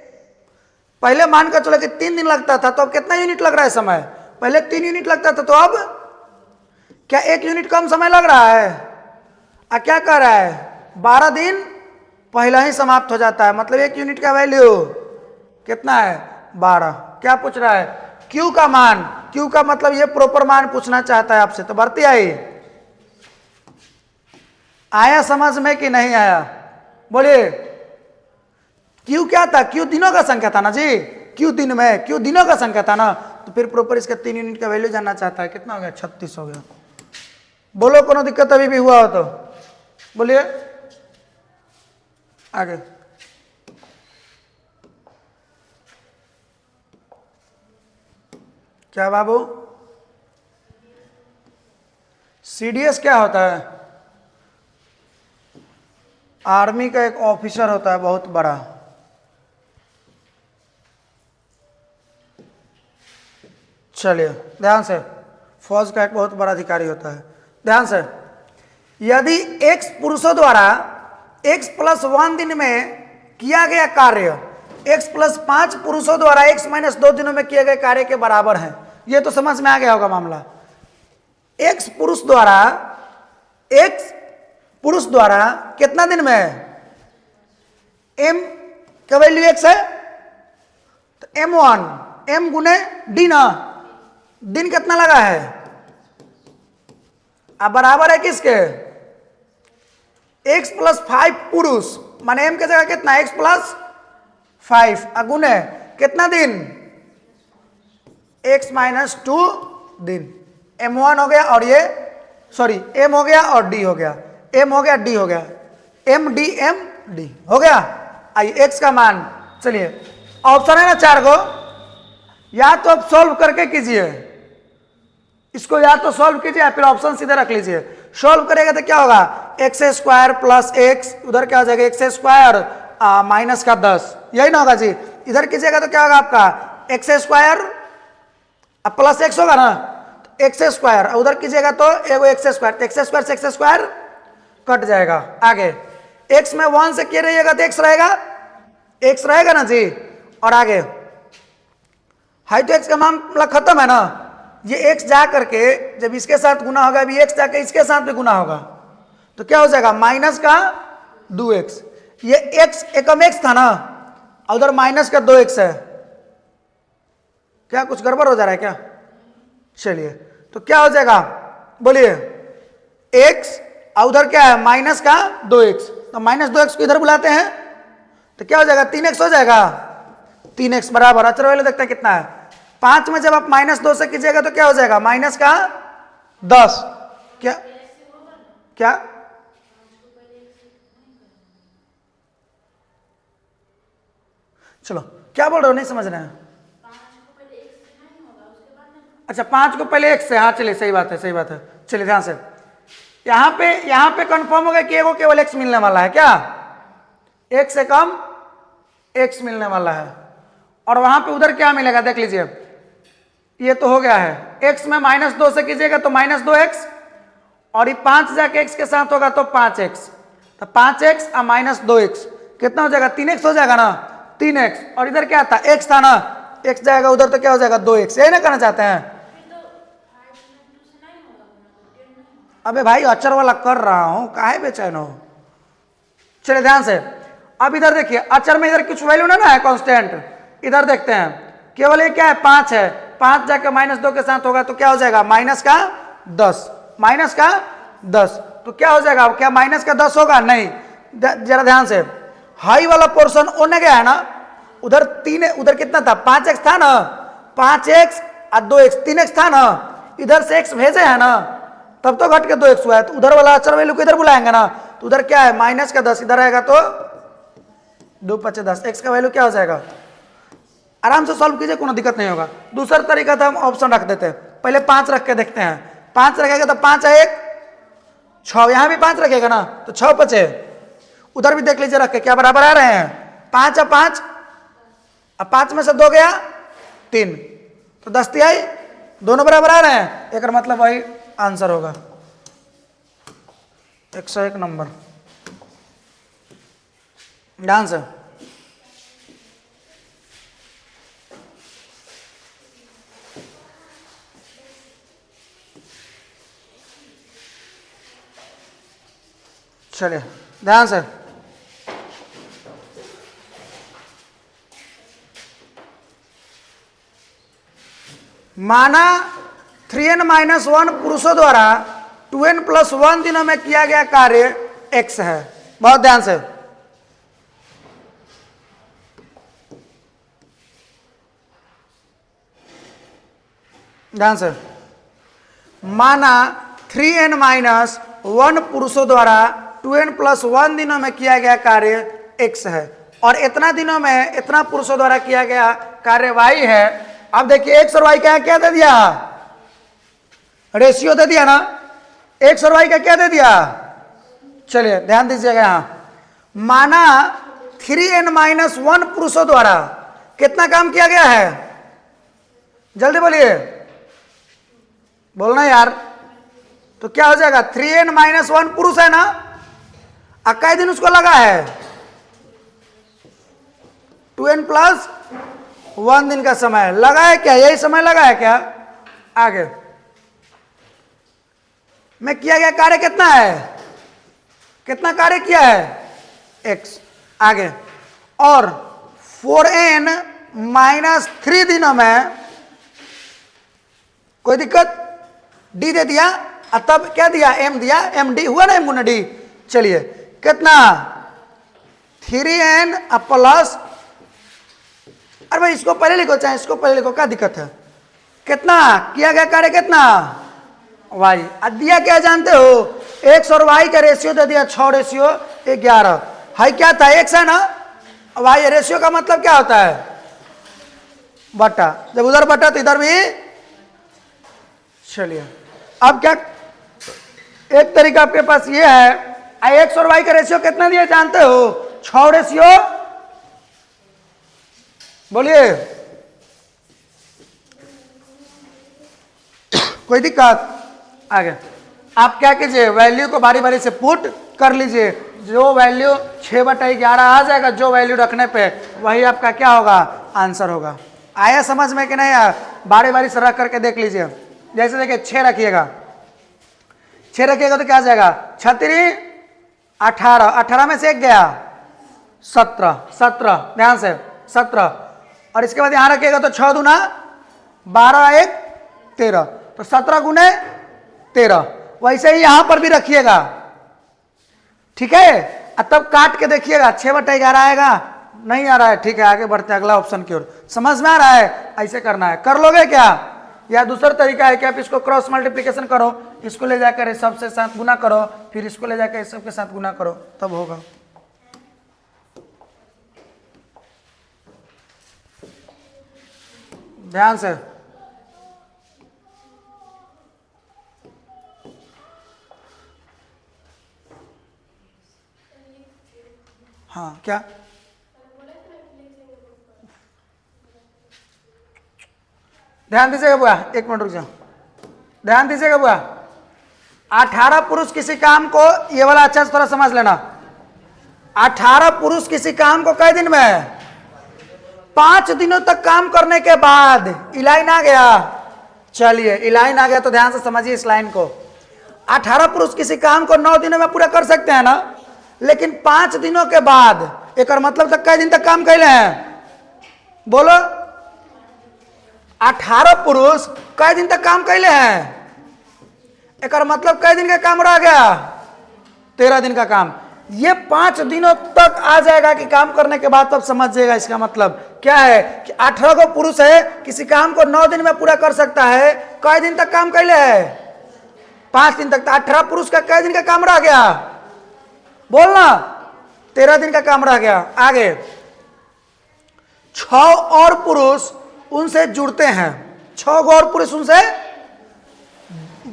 A: पहले मान कर चलो कि 3 दिन लगता था, तो अब कितना यूनिट लग रहा है समय? पहले 3 यूनिट लगता था, तो अब क्या 1 यूनिट कम समय लग रहा है? क्या कह रहा है? 12 दिन पहला ही समाप्त हो जाता है, मतलब 1 यूनिट का वैल्यू कितना है? 12। क्या पूछ रहा है? क्यू का मान। क्यू का मतलब ये प्रॉपर मान पूछना चाहता है आपसे। तो बढ़ती आई, आया समझ में कि नहीं आया? बोलिए। क्यू क्या था? क्यू दिनों का संख्या था ना जी। क्यू दिन में, क्यू दिनों का संख्या था ना, तो फिर प्रॉपर इसका 3 यूनिट का वैल्यू जानना चाहता है। कितना हो गया? 36 हो गया। बोलो कोनो दिक्कत अभी भी हुआ हो तो बोलिए। आगे क्या बाबू? सीडीएस क्या होता है? आर्मी का एक ऑफिसर होता है बहुत बड़ा। चलिए ध्यान से, फौज का एक बहुत बड़ा अधिकारी होता है। ध्यान से, यदि x पुरुषों द्वारा x + 1 दिन में किया गया कार्य x + 5 पुरुषों द्वारा x - 2 दिनों में किए गए कार्य के बराबर है। यह तो समझ में आ गया होगा मामला। x पुरुष द्वारा कितना दिन में, m का वैल्यू x है तो m1 m गुने d ना, दिन कितना लगा है, अब बराबर है किसके, x + 5 पुरुष माने m की जगह कितना x + 5 अगुने कितना दिन, x - 2 दिन। m1 हो गया और ये सॉरी m हो गया और d हो गया, m हो गया d हो गया, m d हो गया। आइए x का मान, चलिए ऑप्शन है ना 4 को, या तो आप सॉल्व करके कीजिए इसको, या तो सॉल्व कीजिए या फिर ऑप्शन सीधे रख लीजिए। सॉल्व करेगा तो क्या होगा, x² + x, उधर क्या हो जाएगा x² -10, यही ना होगा जी। इधर कीजिएगा तो क्या होगा आपका x² + x होगा ना, x², उधर कीजिएगा तो एगो x² से x² कट जाएगा। आगे x में 1 से किए रहिएगा तो x रहेगा ना जी। और आगे हाई तो x का मामला खत्म है ना, ये x जा करके जब इसके साथ गुना होगा, अभी x जाके इसके साथ भी गुना होगा तो क्या हो जाएगा -2x। ये x एकम x था ना, उधर -2x है, क्या कुछ गड़बड़ हो जा रहा है क्या, चलिए तो क्या हो जाएगा बोलिए, x और उधर क्या है -2x, तो -2x को इधर बुलाते हैं तो क्या हो जाएगा 3x हो जाएगा, 3x बराबर, अचर वैल्यू देखते हैं कितना है, 5 में जब आप -2 से कीजिएगा तो क्या हो जाएगा -10, क्या चलो क्या बोल रहे हो, नहीं समझ रहे हैं। अच्छा 5 को पहले x से, हाँ चलिए सही बात है, चलिए ध्यान से, यहाँ पे कंफर्म हो गया कि एगो केवल x मिलने वाला है, क्या x से कम x मिलने वाला है, और वहां पे उधर क्या मिलेगा देख लीजिए, ये तो हो गया है, x में -2 से कीजिएगा तो -2x, और ये 5 जाके x के साथ होगा तो 5x, तो 5x और -2x कितना हो जाएगा 3x हो जाएगा ना, 3x, और इधर क्या था x था ना, x जाएगा उधर तो क्या हो जाएगा 2x, यही ना करना चाहते हैं। अबे भाई अचर वाला कर रहा हूं, काहे बेचैन हो। चलिए ध्यान से, अब इधर देखिए अचर में इधर कुछ वैल्यू ना है कांस्टेंट, इधर देखते हैं केवल ये क्या है 5 है, 5 जाके -2 के साथ होगा तो क्या हो जाएगा -10, तो क्या हो जाएगा, क्या -10 होगा, नहीं, जरा ध्यान से, हाई वाला पोर्शन ओने गया है ना, उधर कितना था 5x था ना, 5x और 2x 3x था ना, इधर से x भेजे है ना, तब तो घट के 2x हुआ है, तो उधर वाला अचर वैल्यू को इधर बुलाएंगे ना, तो उधर क्या है -10, इधर आएगा तो 2 × 5 = 10, x का वैल्यू क्या हो जाएगा। आराम से सॉल्व कीजिए, कोनो दिक्कत नहीं होगा। दूसरा तरीका था हम ऑप्शन रख देते हैं, पहले 5 रख के देखते हैं, 5 रखेगा तो 5 है 1 6, यहाँ भी 5 रखेगा ना तो 6 बचे, उधर भी देख लीजिए रख के क्या बराबर आ रहे हैं, 5 और 5, अब 5 में से 2 गया 3, तो 10 तिहाई, दोनों बराबर आ रहे हैं, एक मतलब वही आंसर होगा 101 नंबर। ध्यान से, चलिए ध्यान से, माना 3n - 1 पुरुषों द्वारा 2n + 1 दिनों में किया गया कार्य x है। बहुत ध्यान से, माना 3n - 1 पुरुषों द्वारा 2n + 1 दिनों में किया गया कार्य x है, और इतना दिनों में इतना पुरुषों द्वारा किया गया कार्य y है। अब देखिए x और y का क्या दे दिया, रेशियो दे दिया ना, x और y का क्या दे दिया, चलिए ध्यान दीजिएगा, यहां माना 3n - 1 पुरुषों द्वारा कितना काम किया गया है, जल्दी बोलिए, बोलना यार, तो क्या हो जाएगा 3n-1 पुरुष है ना, कई दिन उसको लगा है 2n+1 दिन का समय लगा है क्या, यही समय लगा है क्या। आगे में किया गया कार्य कितना है, कितना कार्य किया है x। आगे और 4n-3 दिनों में कोई दिक्कत, डी दे दिया और तब क्या दिया, m दिया, m डी हुआ ना, m गुना डी। चलिए कितना 3n प्लस, अरे भाई इसको पहले लिखो चाहे इसको पहले लिखो, क्या दिक्कत है। कितना किया गया कार्य कितना y, दिया क्या जानते हो, x और y का रेशियो दे दिया 6:11। हाई क्या था, x है ना, y रेशियो का मतलब क्या होता है बटा, जब उधर बटा तो इधर भी। चलिए अब क्या, एक तरीका आपके पास ये है, x और y का रेशियो कितना दिया जानते हो, 6:, बोलिए कोई दिक्कत। आगे आप क्या कीजिए, वैल्यू को बारी बारी से पुट कर लीजिए, जो वैल्यू 6/11 आ जाएगा, जो वैल्यू रखने पे वही आपका क्या होगा, आंसर होगा। आया समझ में कि नहीं आया, बारी बारी से रख करके देख लीजिए। जैसे देखिए 6 रखिएगा, 6 रखिएगा तो क्या आ जाएगा, 36 18, 18 में से 1 गया 17, 17 ध्यान से 17, और इसके बाद यहां रखिएगा तो 6 दूना 12, 1 13, तो 17 गुने 13। वैसे ही यहां पर भी रखिएगा, ठीक है। तब काट के देखिएगा 6/11 आएगा, नहीं आ रहा है, ठीक है आगे बढ़ते हैं अगला ऑप्शन की ओर। समझ में आ रहा है, ऐसे करना है, कर लोगे क्या। या दूसरा तरीका है कि आप इसको क्रॉस मल्टीप्लिकेशन करो, इसको ले जाकर इस सब से साथ गुना करो, फिर इसको ले जाकर इस सब के साथ गुना करो, तब होगा। ध्यान से हाँ क्या, ध्यान दीजिएगा बुआ, 1 मिनट रुक जाओ, ध्यान दीजिएगा बुआ। 18 पुरुष किसी काम को, ये वाला अच्छा से थोड़ा समझ लेना, 18 पुरुष किसी काम को कई दिन में, 5 दिनों तक काम करने के बाद लाइन आ गया। चलिए लाइन आ गया तो ध्यान से समझिए इस लाइन को। 18 पुरुष किसी काम को 9 दिनों में पूरा कर सकते हैं ना, लेकिन 5 दिनों के बाद, एक मतलब तक कई दिन तक काम कैले हैं, बोलो 18 पुरुष कई दिन तक काम कैले हैं, एक मतलब कई दिन का काम रह गया, 13 दिन का काम। ये 5 दिनों तक आ जाएगा कि काम करने के बाद, तब समझिएगा इसका मतलब क्या है कि 18 को पुरुष है, किसी काम को 9 दिन में पूरा कर सकता है, कई दिन तक काम कैले है, 5 दिन तक। तो 18 पुरुष का कई दिन का काम रह गया, बोलना 13 दिन का काम रह गया। आगे 6 और पुरुष उनसे जुड़ते हैं, 6 और पुरुष उनसे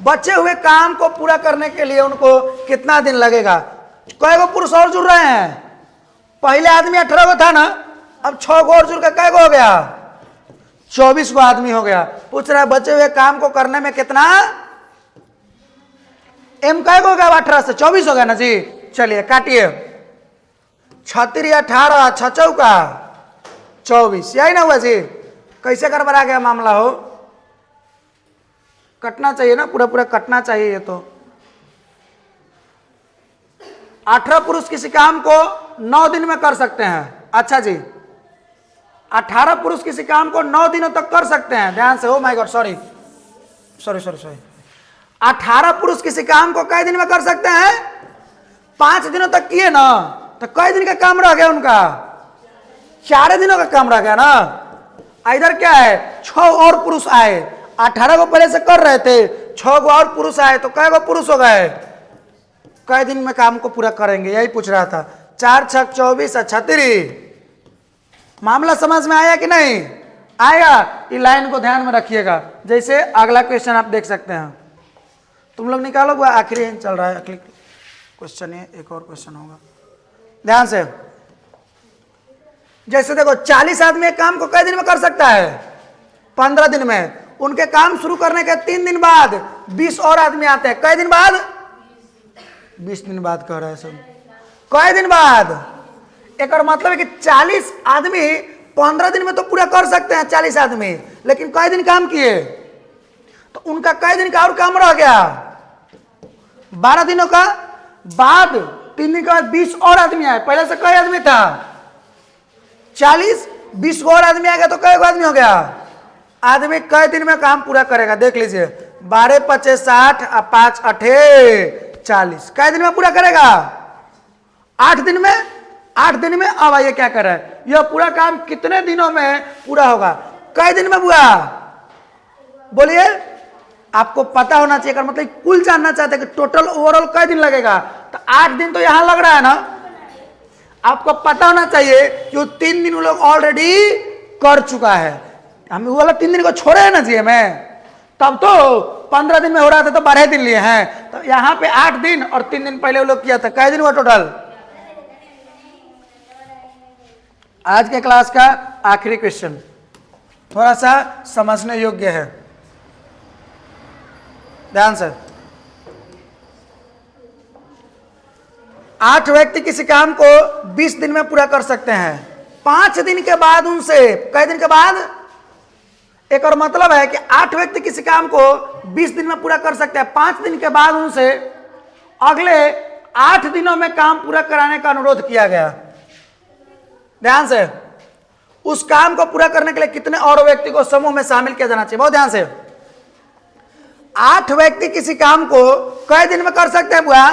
A: बचे हुए काम को पूरा करने के लिए उनको कितना दिन लगेगा। कई गो पुरुष और जुड़ रहे हैं, पहले आदमी 18 को था ना, अब 6 को और जुड़ के कई गो हो गया, 24 को आदमी हो गया। पूछ रहा है बचे हुए काम को करने में कितना, एम कई हो गया, 18 से 24 हो गया ना जी। चलिए काटिए, 36 18 6 चौका 24, यही ना हुआ जी। कैसे गड़बड़ा गया मामला हो, कटना चाहिए ना, पूरा पूरा कटना चाहिए। ये तो 18 पुरुष किसी काम को 9 दिन में कर सकते हैं। अच्छा जी, 18 पुरुष किसी काम को 9 दिनों तक कर सकते हैं। ध्यान से, ओ माय गॉड, सॉरी 18 पुरुष किसी काम को कई दिन में कर सकते हैं, 5 दिनों तक किए ना, तो कई दिन का काम रह गया उनका, 4 दिनों का काम रह गया ना। इधर क्या है, 6 और पुरुष आए, 18 को पहले से कर रहे थे, 6 को और पुरुष आए, तो कई गो पुरुष हो गए, कई दिन में काम को पूरा करेंगे, यही पूछ रहा था। 4 6 24 36। मामला समझ में आया कि नहीं आया। इस लाइन को ध्यान में रखिएगा। जैसे अगला क्वेश्चन आप देख सकते हैं, तुम लोग निकालो, वो आखिरी चल रहा है, अगले क्वेश्चन है, एक और क्वेश्चन होगा, ध्यान से। जैसे देखो 40 आदमी एक काम को कई दिन में कर सकता है, 15 दिन में। उनके काम शुरू करने के 3 दिन बाद 20 और आदमी आते हैं। कई दिन बाद? 20 दिन बाद कह रहा है सब। कई दिन बाद? एक और मतलब है कि 40 आदमी 15 दिन में तो पूरा कर सकते हैं 40 आदमी, लेकिन कई दिन काम किए तो उनका कई दिन का और काम रह गया। 12 दिनों का बाद 3 दिन के बाद 20 और आदमी आए। पहले से कई आदमी था? 40, 20 और आदमी आ गया तो कई आदमी हो गया? आदमी कई दिन में काम पूरा करेगा? देख लीजिए, 12 25 60 और 5 8 40, कई दिन में पूरा करेगा? 8 दिन में। 8 दिन में। अब आइए क्या कर रहा है, यह पूरा काम कितने दिनों में पूरा होगा? कई दिन में हुआ? बोलिए, आपको पता होना चाहिए। अगर मतलब कुल जानना चाहते हैं कि टोटल ओवरऑल कई दिन लगेगा, तो 8 दिन तो यहां लग रहा है ना। आपको पता होना चाहिए कि वो 3 दिन वो लोग ऑलरेडी कर चुका है। हम वो वाला 3 दिन को छोड़े हैं ना जी, हमें तब तो 15 दिन में हो रहा था तो 12 दिन लिए हैं, तो यहाँ पे 8 दिन और 3 दिन पहले वो लोग किया था। कई दिन हुआ टोटल? आज के क्लास का आखिरी क्वेश्चन थोड़ा सा समझने योग्य है, ध्यान से। 8 व्यक्ति किसी काम को 20 दिन में पूरा कर सकते हैं। 5 दिन के बाद उनसे, कई दिन के बाद? एक और मतलब है कि 8 व्यक्ति किसी काम को 20 दिन में पूरा कर सकते हैं। 5 दिन के बाद उनसे अगले 8 दिनों में काम पूरा कराने का अनुरोध किया गया। ध्यान से, उस काम को पूरा करने के लिए कितने और व्यक्ति को समूह में शामिल किया जाना चाहिए? बहुत ध्यान से। 8 व्यक्ति किसी काम को कई दिन में कर सकते हैं बुआ?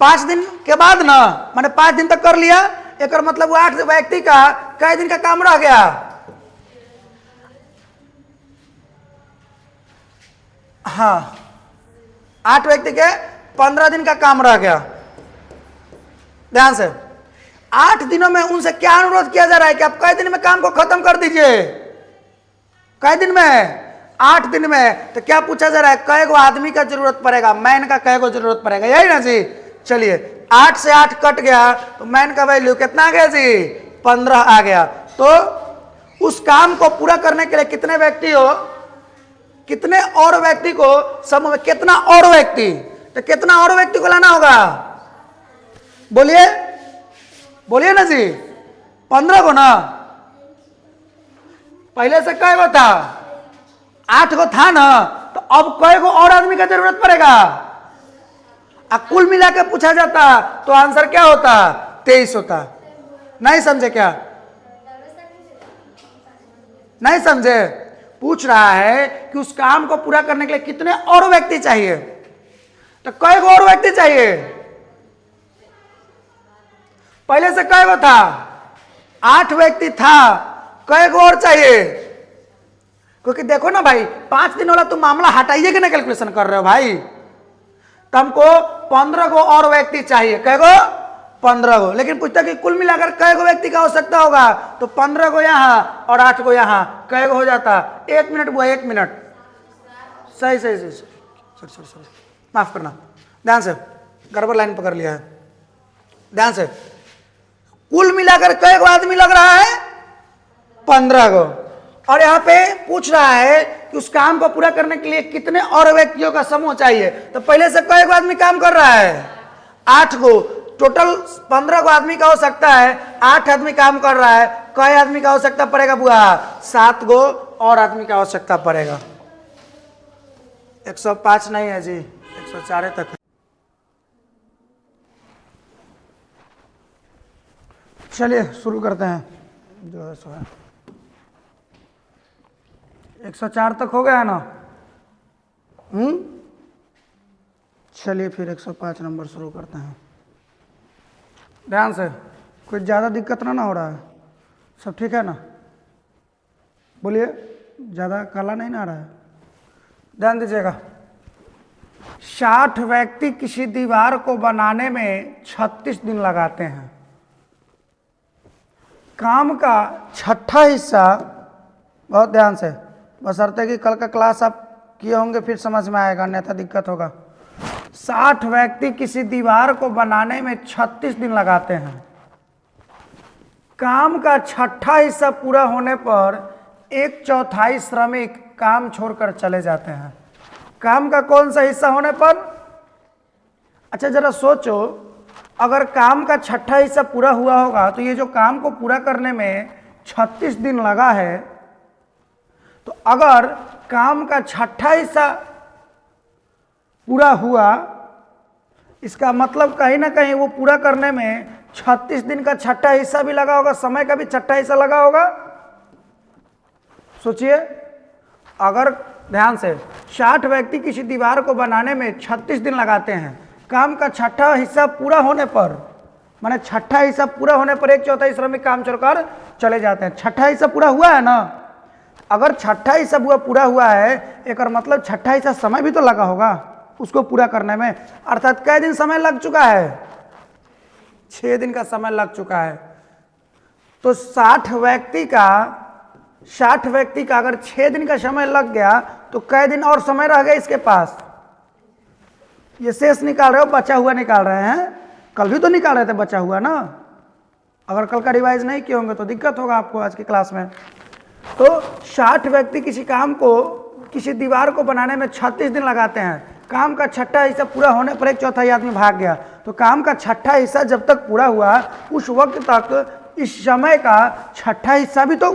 A: 5 दिन के बाद ना, माने 5 दिन तक कर लिया। एक और मतलब वो 8 व्यक्ति का कई दिन का काम रह गया? हाँ, 8 व्यक्ति के 15 दिन का काम रह गया। ध्यान से, 8 दिनों में उनसे क्या अनुरोध किया जा रहा है कि आप कई दिन में काम को खत्म कर दीजिए? कई दिन में? 8 दिन में। तो क्या पूछा जा रहा है, कई गो आदमी का जरूरत पड़ेगा? मैन का कई गो जरूरत पड़ेगा, यही ना जी। चलिए, 8 से 8 कट गया तो मैन का वैल्यू कितना आ गया जी? 15 आ गया। तो उस काम को पूरा करने के लिए कितने व्यक्ति हो, कितने और व्यक्ति को समूह में, कितना और व्यक्ति, तो कितना और व्यक्ति को लाना होगा? बोलिए, बोलिए ना जी। 15 को ना। पहले से कई गो था? 8 गो था ना, तो अब कई गो और आदमी का जरूरत पड़ेगा? कुल मिला के पूछा जाता तो आंसर क्या होता? 23 होता। नहीं समझे क्या? नहीं समझे? पूछ रहा है कि उस काम को पूरा करने के लिए कितने और व्यक्ति चाहिए, तो कई गो और व्यक्ति चाहिए? पहले से कई गो था? 8 व्यक्ति था, कई गो और चाहिए? क्योंकि देखो ना भाई, 5 दिन वाला तुम मामला हटाइए कि ना कैलकुलेशन कर रहे हो भाई। तुमको 15 गो और व्यक्ति चाहिए। कै गो? 15 गो। लेकिन पूछता कि कुल मिलाकर कै गो व्यक्ति का आवश्यकता होगा, तो 15 गो यहाँ और 8 गो यहाँ, कै गो हो जाता? 1 मिनट हुआ, 1 मिनट। सही सही सही, सॉरी, माफ करना। ध्यान से, गड़बड़ लाइन पकड़ लिया है। ध्यान से, कुल मिलाकर कै गो आदमी लग रहा है? 15 गो। और यहाँ पे पूछ रहा है कि उस काम को पूरा करने के लिए कितने और व्यक्तियों का समूह चाहिए। तो पहले से कई गो आदमी काम कर रहा है? 8 गो। टोटल 15 गो आदमी का हो सकता है, 8 आदमी काम कर रहा है। कई आदमी का आवश्यकता पड़ेगा बुआ? 7 गो और आदमी का आवश्यकता पड़ेगा। 105 नहीं है जी, 104 तक है। चलिए शुरू करते हैं। जो है सो है, 104 तक हो गया है ना? चलिए फिर 105 नंबर शुरू करते हैं। ध्यान से, कुछ ज़्यादा दिक्कत ना हो रहा है? सब ठीक है ना? बोलिए, ज़्यादा काला नहीं ना आ रहा है? ध्यान दीजिएगा। 60 व्यक्ति किसी दीवार को बनाने में 36 दिन लगाते हैं। काम का छठा हिस्सा, बहुत ध्यान से, बशर्ते कि कल का क्लास आप किए होंगे फिर समझ में आएगा, अन्यथा दिक्कत होगा। 60 व्यक्ति किसी दीवार को बनाने में 36 दिन लगाते हैं। काम का छठा हिस्सा पूरा होने पर 1/4 श्रमिक काम छोड़कर चले जाते हैं। काम का कौन सा हिस्सा होने पर? अच्छा जरा सोचो, अगर काम का छठा हिस्सा पूरा हुआ होगा तो ये जो काम को पूरा करने में 36 दिन लगा है, तो अगर काम का छठा हिस्सा पूरा हुआ, इसका मतलब कहीं ना कहीं वो पूरा करने में 36 दिन का छठा हिस्सा भी लगा होगा, समय का भी छठा हिस्सा लगा होगा। सोचिए, अगर ध्यान से 60 व्यक्ति किसी दीवार को बनाने में 36 दिन लगाते हैं, काम का छठा हिस्सा पूरा होने पर, माने छठा हिस्सा पूरा होने पर 1/4 श्रमिक काम छोड़कर चले जाते हैं। छठा हिस्सा पूरा हुआ है ना? अगर छठा हिस्सा पूरा हुआ है, एक मतलब छठा हिस्सा समय भी तो लगा होगा उसको पूरा करने में, अर्थात कई दिन समय लग चुका है? 6 दिन का समय लग चुका है। तो 60 व्यक्ति का अगर 6 दिन का समय लग गया तो कई दिन और समय रह गया इसके पास? ये शेष निकाल रहे हो, बचा हुआ निकाल रहे हैं। कल भी तो निकाल रहे थे बचा हुआ ना। अगर कल का रिवाइज नहीं किए होंगे तो दिक्कत होगा आपको आज की क्लास में। तो 60 व्यक्ति किसी काम को, किसी दीवार को बनाने में 36 दिन लगाते हैं। काम का छठा हिस्सा पूरा होने पर 1/4 आदमी भाग गया, तो काम का छठा हिस्सा जब तक पूरा हुआ उस वक्त तक इस समय का छठा हिस्सा भी तो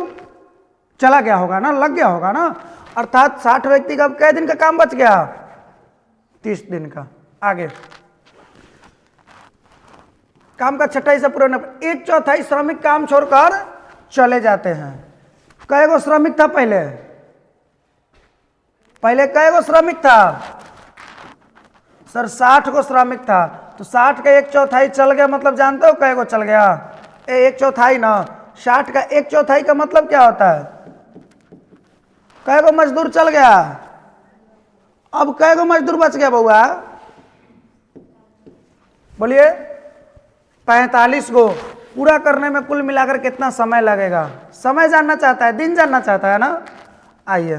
A: चला गया होगा ना, लग गया होगा ना। अर्थात 60 व्यक्ति का कै दिन का काम बच गया? 30 दिन का। आगे, काम का छठा हिस्सा पूरा होने पर 1/4 श्रमिक काम छोड़कर चले जाते हैं। कै गो श्रमिक था पहले कै गो श्रमिक था सर? 60 गो श्रमिक था। तो 60 का 1/4 चल गया, मतलब जानते हो कै गो चल गया? 1/4 ना। 60 का 1/4 का मतलब क्या होता है? कै गो मजदूर चल गया? अब कै गो मजदूर बच गया बउआ? बोलिए। 45 गो। पूरा करने में कुल मिलाकर कितना समय लगेगा? समय जानना चाहता है, दिन जानना चाहता है ना? आइए,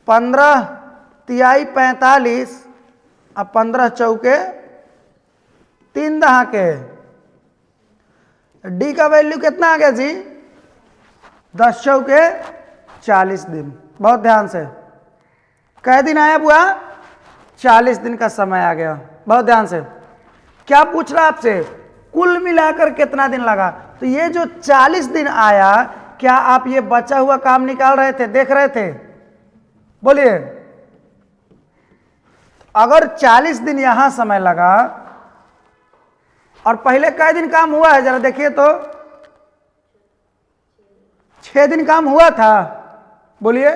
A: 15 तिहाई 45 अब 15 चौके 3 दहाके। डी का वैल्यू कितना आ गया जी? 10 चौके 40 दिन। बहुत ध्यान से, कै दिन आया बुआ? 40 दिन का समय आ गया। बहुत ध्यान से, क्या पूछ रहा आपसे? कुल मिलाकर कितना दिन लगा? तो ये जो 40 दिन आया, क्या आप ये बचा हुआ काम निकाल रहे थे, देख रहे थे? बोलिए। अगर 40 दिन यहां समय लगा और पहले कै दिन काम हुआ है, जरा देखिए तो। 6 दिन काम हुआ था। बोलिए।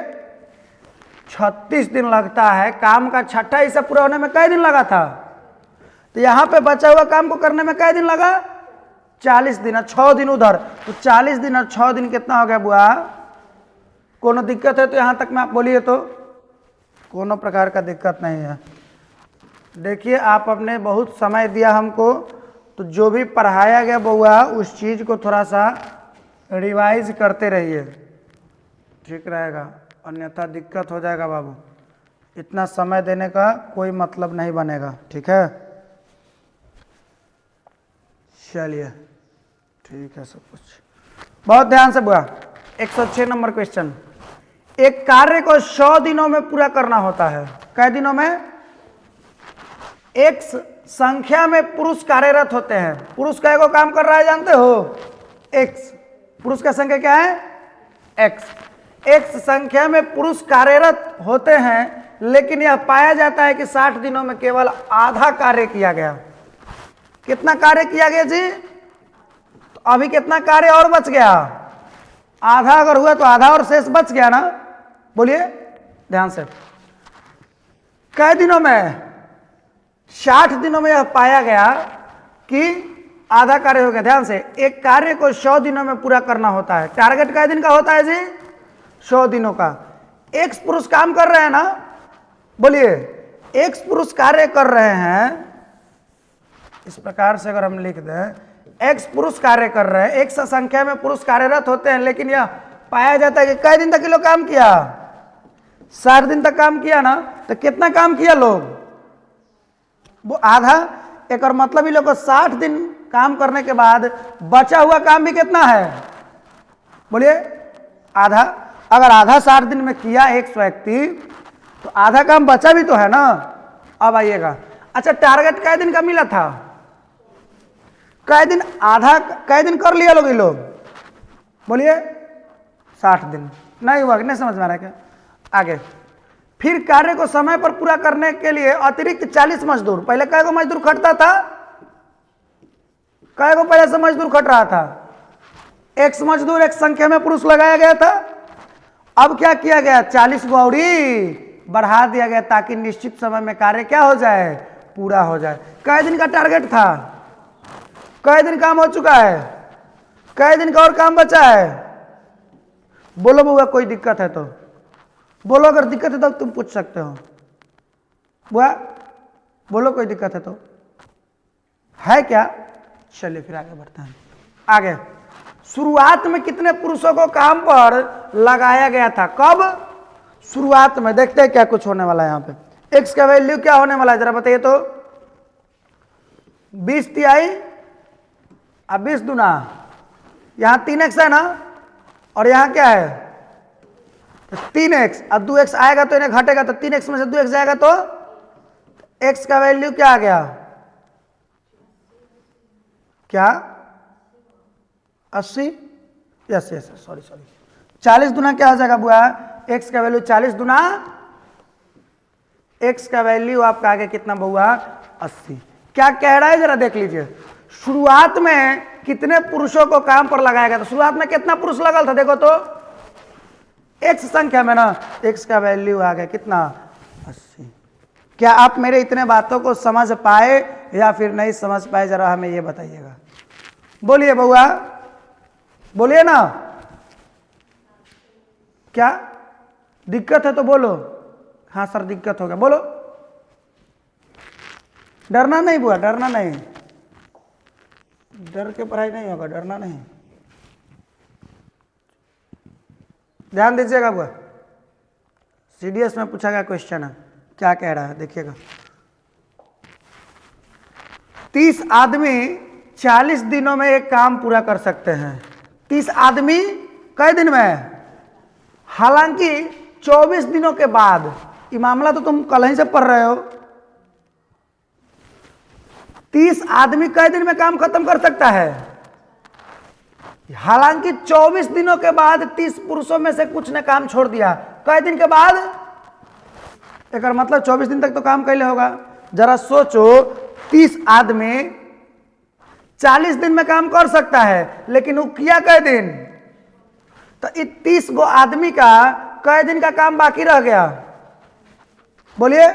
A: 36 दिन लगता है। काम का छठा हिस्सा पूरा होने में कै दिन लगा था? तो यहां पे बचा हुआ काम को करने में कै दिन लगा? 40 दिन। 6 दिन उधर, तो 40 दिन और 6 दिन कितना हो गया बुआ? कोनो दिक्कत है तो यहां तक में आप बोलिए तो। कोनो प्रकार का दिक्कत नहीं है। देखिए, आप अपने बहुत समय दिया हमको, तो जो भी पढ़ाया गया बउआ उस चीज़ को थोड़ा सा रिवाइज करते रहिए, ठीक रहेगा। अन्यथा दिक्कत हो जाएगा बाबू। इतना समय देने का कोई मतलब नहीं बनेगा, ठीक है? चलिए, ठीक है सब कुछ। बहुत ध्यान से बुआ। 106 नंबर क्वेश्चन। एक कार्य को 100 दिनों में पूरा करना होता है। कै दिनों में? X संख्या में पुरुष कार्यरत होते हैं। पुरुष कै को काम कर रहा है जानते हो? X। पुरुष का संख्या क्या है? X संख्या में पुरुष कार्यरत होते हैं, लेकिन यह पाया जाता है कि 60 दिनों में केवल आधा कार्य किया गया। कितना कार्य किया गया जी? तो अभी कितना कार्य और बच गया? आधा अगर हुआ तो आधा और शेष बच गया ना। बोलिए ध्यान से। कै दिनों में? 60 दिनों में यह पाया गया कि आधा कार्य हो गया। ध्यान से, एक कार्य को 100 दिनों में पूरा करना होता है। टारगेट कै दिन का होता है जी? 100 दिनों का। X पुरुष काम कर रहे हैं ना? बोलिए। X पुरुष कार्य कर रहे हैं। इस प्रकार से अगर हम लिख दें, X पुरुष कार्य कर रहे हैं, X संख्या में पुरुष कार्यरत होते हैं, लेकिन यह पाया जाता है कि कै दिन तक ये लोग काम किया? 60 दिन तक काम किया ना। तो कितना काम किया लोग? वो आधा। एक और मतलब ही लोग को 60 दिन काम करने के बाद बचा हुआ काम भी कितना है? बोलिए आधा। अगर आधा 60 दिन में किया एक व्यक्ति, तो आधा काम बचा भी तो है ना। अब आइएगा, अच्छा टारगेट कै दिन का मिला था, कै दिन, आधा कै दिन कर लिया लोग, ये लोग बोलिए 60 दिन। नहीं हुआ, नहीं समझ में आ रहा है क्या? आगे, फिर कार्य को समय पर पूरा करने के लिए अतिरिक्त 40 मजदूर। पहले कै गो मजदूर खटता था, कै गो पहले से मजदूर खट रहा था, एक्स मजदूर, एक संख्या में पुरुष लगाया गया था। अब क्या किया गया, 40 गो और बढ़ा दिया गया ताकि निश्चित समय में कार्य क्या हो जाए, पूरा हो जाए। कै दिन का टारगेट था, कै दिन काम हो चुका है, कै दिन का और काम बचा है? बोलो बुआ, कोई दिक्कत है तो बोलो, अगर दिक्कत है तो तुम पूछ सकते हो। बुआ बोलो, कोई दिक्कत है तो, है क्या? चलिए फिर आगे बढ़ते हैं। आगे, शुरुआत में कितने पुरुषों को काम पर लगाया गया था, कब? शुरुआत में। देखते हैं क्या कुछ होने वाला है यहाँ पे। एक्स का वैल्यू क्या होने वाला है जरा बताइए तो। 20 तिहाई अब 20 दुना, यहाँ 3x है ना, और यहाँ क्या है 3x, अब 2x आएगा तो इन्हें घटेगा, तो 3x में से 2x जाएगा तो x का वैल्यू क्या आ गया, क्या 80, यस यस सॉरी 40 दुना क्या हो जाएगा बुआ, x का वैल्यू 40 दुना, x का वैल्यू आपका आगे कितना बुआ 80। क्या कह रहा है जरा देख लीजिए। शुरुआत में कितने पुरुषों को काम पर लगाया गया था, शुरुआत में कितना पुरुष लगल था देखो तो, x संख्या में ना, x का वैल्यू आ गया कितना 80। क्या आप मेरे इतने बातों को समझ पाए या फिर नहीं समझ पाए, जरा हमें ये बताइएगा। बोलिए बउआ, बोलिए ना, क्या दिक्कत है तो बोलो। हाँ सर दिक्कत हो गया, बोलो। डरना नहीं बुआ, डरना नहीं, डर के पढ़ाई नहीं होगा, डरना नहीं, ध्यान दीजिएगा बुआ। सीडीएस में पूछा गया क्वेश्चन है, क्या कह रहा है देखिएगा। 30 आदमी 40 दिनों में एक काम पूरा कर सकते हैं। 30 आदमी कई दिन में, हालांकि 24 दिनों के बाद, ये मामला तो तुम कल ही से पढ़ रहे हो। 30 आदमी कई दिन में काम खत्म कर सकता है, हालांकि 24 दिनों के बाद 30 पुरुषों में से कुछ ने काम छोड़ दिया। कई दिन के बाद, एक मतलब 24 दिन तक तो काम कैले होगा। जरा सोचो, 30 आदमी 40 दिन में काम कर सकता है, लेकिन वो किया कई दिन, तो इस 30 गो आदमी का कई दिन का काम बाकी रह गया, बोलिए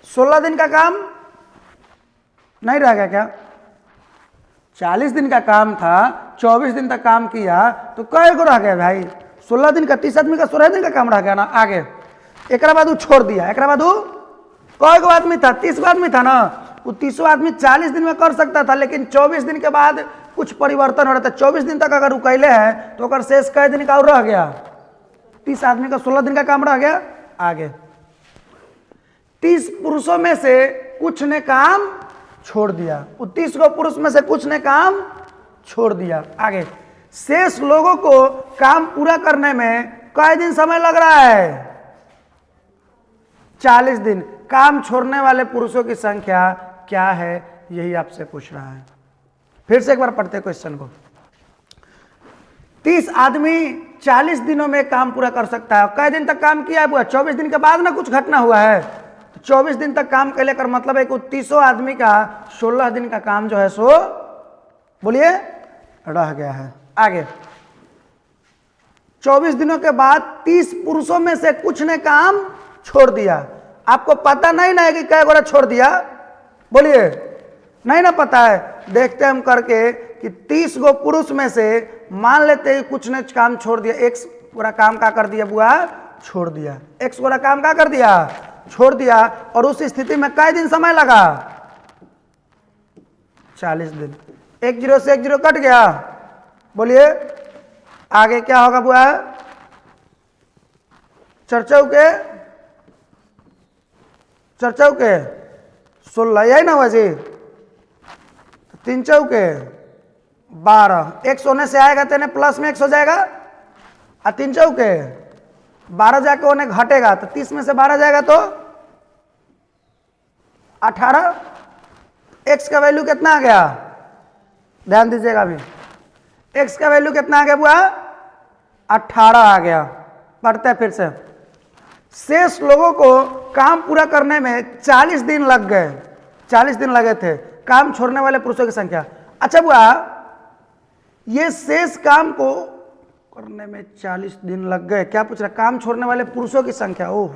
A: 16 दिन का काम नहीं रह गया क्या? 40 दिन का काम था, 24 दिन तक काम किया, तो कई गो रह गया भाई, 16 दिन का, 30 आदमी का 16 दिन का काम रह गया ना। आगे एक बाद वो छोड़ दिया, एक बाद वो कई गो आदमी था, 30 गो आदमी था ना, वो 30 आदमी 40 दिन में कर सकता था, लेकिन 24 दिन के बाद कुछ परिवर्तन हो रहा था। 24 दिन तक अगर रुकैले है तो अगर शेष कई दिन का और रह गया, 30 आदमी का 16 दिन का काम रह गया। आगे 30 पुरुषों में से कुछ ने काम छोड़ दिया, 30 गो पुरुष में से कुछ ने काम छोड़ दिया। आगे शेष लोगों को काम पूरा करने में कई दिन समय लग रहा है, 40 दिन। काम छोड़ने वाले पुरुषों की संख्या क्या है, यही आपसे पूछ रहा है। फिर से एक बार पढ़ते क्वेश्चन को। 30 आदमी 40 दिनों में काम पूरा कर सकता है। कई दिन तक काम किया है बुआ? 24 दिन के बाद ना कुछ घटना हुआ है, 24 दिन तक काम के लेकर मतलब है कि 30 आदमी का 16 दिन का काम जो है सो बोलिए रह गया है। आगे 24 दिनों के बाद 30 पुरुषों में से कुछ ने काम छोड़ दिया। आपको पता नहीं ना है कि कै गोरा छोड़ दिया, बोलिए नहीं ना पता है। देखते हम करके कि 30 गो पुरुष में से मान लेते हैं कुछ ने काम छोड़ दिया, एक गोरा काम का कर दिया बुआ, छोड़ दिया, एक गोरा काम का कर दिया, छोड़ दिया, और उस स्थिति में कई दिन समय लगा? 40 दिन। 1 0 से 1 0 कट गया, बोलिए आगे क्या होगा बुआ? चर्चाऊ के 16, यही ना हुआ जी? 3 चौके 12, 100 होने से आएगा तो प्लस में 100 जाएगा, और 3 चौके 12 जाके उन्हें घटेगा तो 30 में से 12 जाएगा तो 18। x का वैल्यू कितना आ गया, ध्यान दीजिएगा अभी, x का वैल्यू कितना आ गया बुआ, 18 आ गया। पढ़ते हैं फिर से। शेष लोगों को काम पूरा करने में 40 दिन लग गए, 40 दिन लगे थे। काम छोड़ने वाले पुरुषों की संख्या। अच्छा बुआ, ये शेष काम को करने में 40 दिन लग गए, क्या पूछ रहा, काम छोड़ने वाले पुरुषों की संख्या। ओह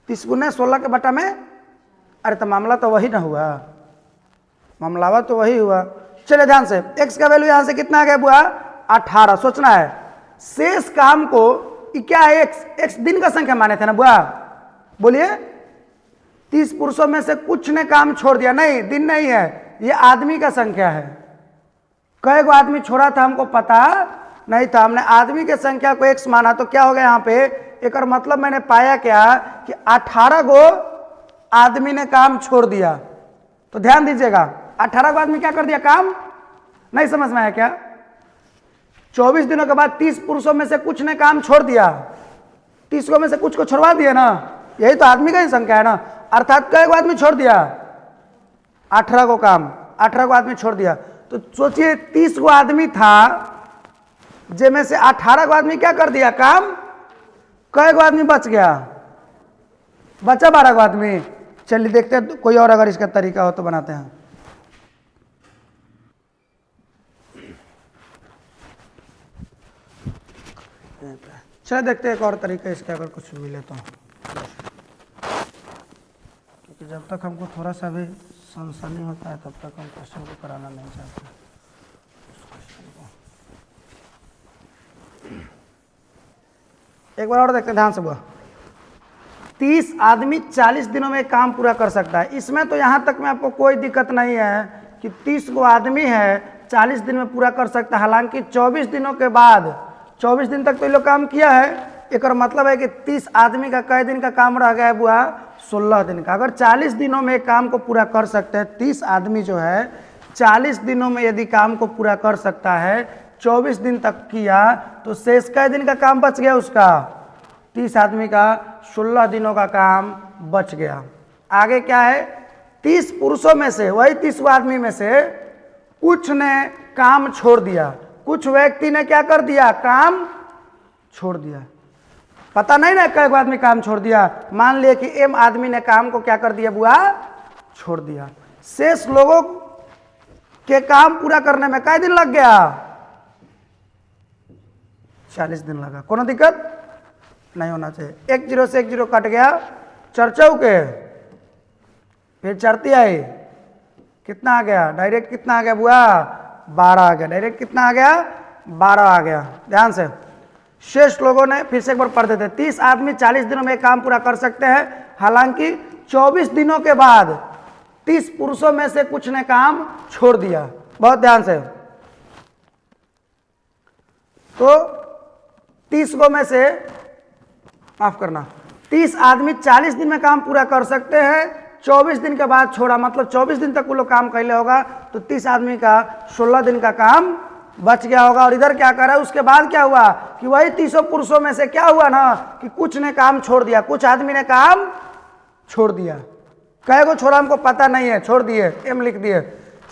A: 30 गुना 16 के बटा में, अरे तो मामला तो वही ना हुआ, मामलावा तो वही हुआ। चलिए ध्यान से, x का वैल्यू यहां से कितना आ गया बुआ, 18। सोचना है शेष काम को, क्या है x दिन का संख्या माने थे ना बुआ, बोलिए। 30 पुरुषों में से कुछ ने काम छोड़ दिया, नहीं दिन नहीं है, ये आदमी का संख्या है। कई गो आदमी छोड़ा था हमको पता नहीं था, हमने आदमी के संख्या को x माना, तो क्या हो गया यहाँ पे, एक और मतलब मैंने पाया क्या कि 18 गो आदमी ने काम छोड़ दिया। तो ध्यान दीजिएगा, 18 गो आदमी क्या कर दिया, काम नहीं समझ में आया क्या। 24 दिनों के बाद 30 पुरुषों में से कुछ ने काम छोड़ दिया, 30 को में से कुछ को छोड़वा दिया ना, यही तो आदमी का ही संख्या है ना। अर्थात कई गो आदमी छोड़ दिया, 18 को काम, 18 को आदमी छोड़ दिया। तो सोचिए 30 गो आदमी था, जिनमें से 18 गो आदमी क्या कर दिया काम, कई गो आदमी बच गया, बचा 12 गो आदमी। चलिए देखते हैं कोई और अगर इसका तरीका हो तो बनाते हैं। चलिए देखते हैं एक और तरीका इसका, अगर कुछ मिले तो, क्योंकि जब तक हमको थोड़ा सा भी सनसनी होता है तब तक हम क्वेश्चन को कराना नहीं चाहते। एक बार और देखते हैं ध्यान से बुआ। 30 आदमी 40 दिनों में काम पूरा कर सकता है। इसमें तो यहाँ तक में आपको कोई दिक्कत नहीं है कि 30 गो आदमी है 40 दिन में पूरा कर सकता है। हालांकि 24 दिनों के बाद, 24 दिन तक तो ये लोग काम किया है, एक और मतलब है कि 30 आदमी का कई दिन का काम रह गया है बुआ, 16 दिन का। अगर 40 दिनों में काम को पूरा कर सकते हैं, 30 आदमी जो है 40 दिनों में यदि काम को पूरा कर सकता है, 24 दिन तक किया, तो शेष कई दिन का काम बच गया उसका, 30 आदमी का 16 दिनों का काम बच गया। आगे क्या है, 30 पुरुषों में से, वही 30 आदमी में से कुछ ने काम छोड़ दिया, कुछ व्यक्ति ने क्या कर दिया, काम छोड़ दिया। पता नहीं ना कई आदमी काम छोड़ दिया, मान लिया कि m आदमी ने काम को क्या कर दिया बुआ, छोड़ दिया। शेष लोगों के काम पूरा करने में कई दिन लग गया, 40 दिन लगा। कोनो दिक्कत नहीं होना चाहिए। 1 0 से 1 0 कट गया, चर्चाऊ के फिर चढ़ती आई, कितना आ गया, डायरेक्ट कितना आ गया बुआ, 12 आ गया। डायरेक्ट कितना आ गया, 12 आ गया। ध्यान से, शेष लोगों ने, फिर से एक बार पढ़ देते, 30 आदमी 40 दिनों में काम पूरा कर सकते हैं। हालांकि 24 दिनों के बाद 30 पुरुषों में से कुछ ने काम छोड़ दिया। बहुत ध्यान से, तो 30 गो में से, माफ करना, 30 आदमी 40 दिन में काम पूरा कर सकते हैं, 24 दिन के बाद छोड़ा, मतलब 24 दिन तक वो लोग काम कैले होगा, तो 30 आदमी का 16 दिन का काम बच गया होगा। और इधर क्या कर रहा है, उसके बाद क्या हुआ कि वही 30 पुरुषों में से क्या हुआ ना कि कुछ ने काम छोड़ दिया, कुछ आदमी ने काम छोड़ दिया। कई को छोड़ा हमको पता नहीं है, छोड़ दिए, एम लिख दिए।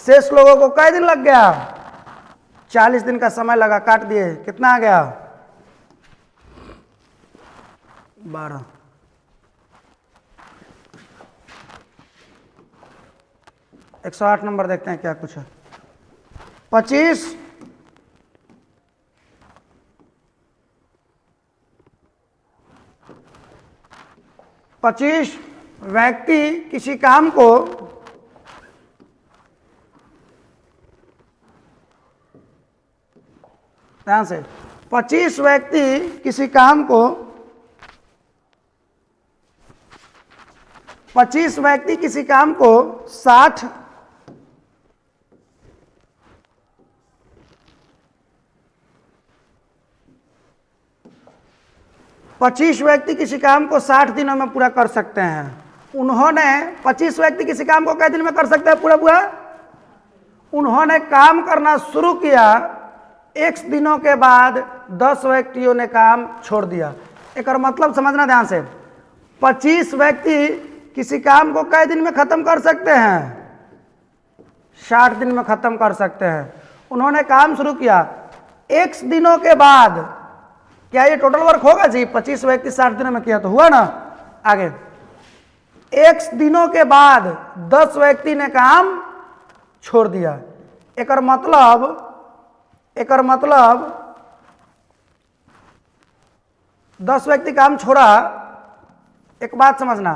A: शेष लोगों को कई दिन लग गया, 40 दिन का समय लगा, काट दिए, कितना आ गया, 12। एक 108 नंबर देखते हैं क्या कुछ है। 25 व्यक्ति किसी काम को ध्यान से, 25 व्यक्ति किसी काम को 25 व्यक्ति किसी काम को 60 25 व्यक्ति किसी काम को 60 दिनों में पूरा कर सकते हैं। उन्होंने 25 व्यक्ति किसी काम को कितने दिन में कर सकते हैं पूरा पूरा? उन्होंने काम करना शुरू किया, x दिनों के बाद 10 व्यक्तियों ने काम छोड़ दिया। एक और मतलब समझना ध्यान से, 25 व्यक्ति किसी काम को कई दिन में खत्म कर सकते हैं? 60 दिन में खत्म कर सकते हैं। उन्होंने काम शुरू किया, x दिनों के बाद, क्या ये टोटल वर्क होगा जी? 25 व्यक्ति 60 दिनों में किया तो हुआ ना। आगे, x दिनों के बाद 10 व्यक्ति ने काम छोड़ दिया। एक और मतलब 10 व्यक्ति काम छोड़ा। एक बात समझना,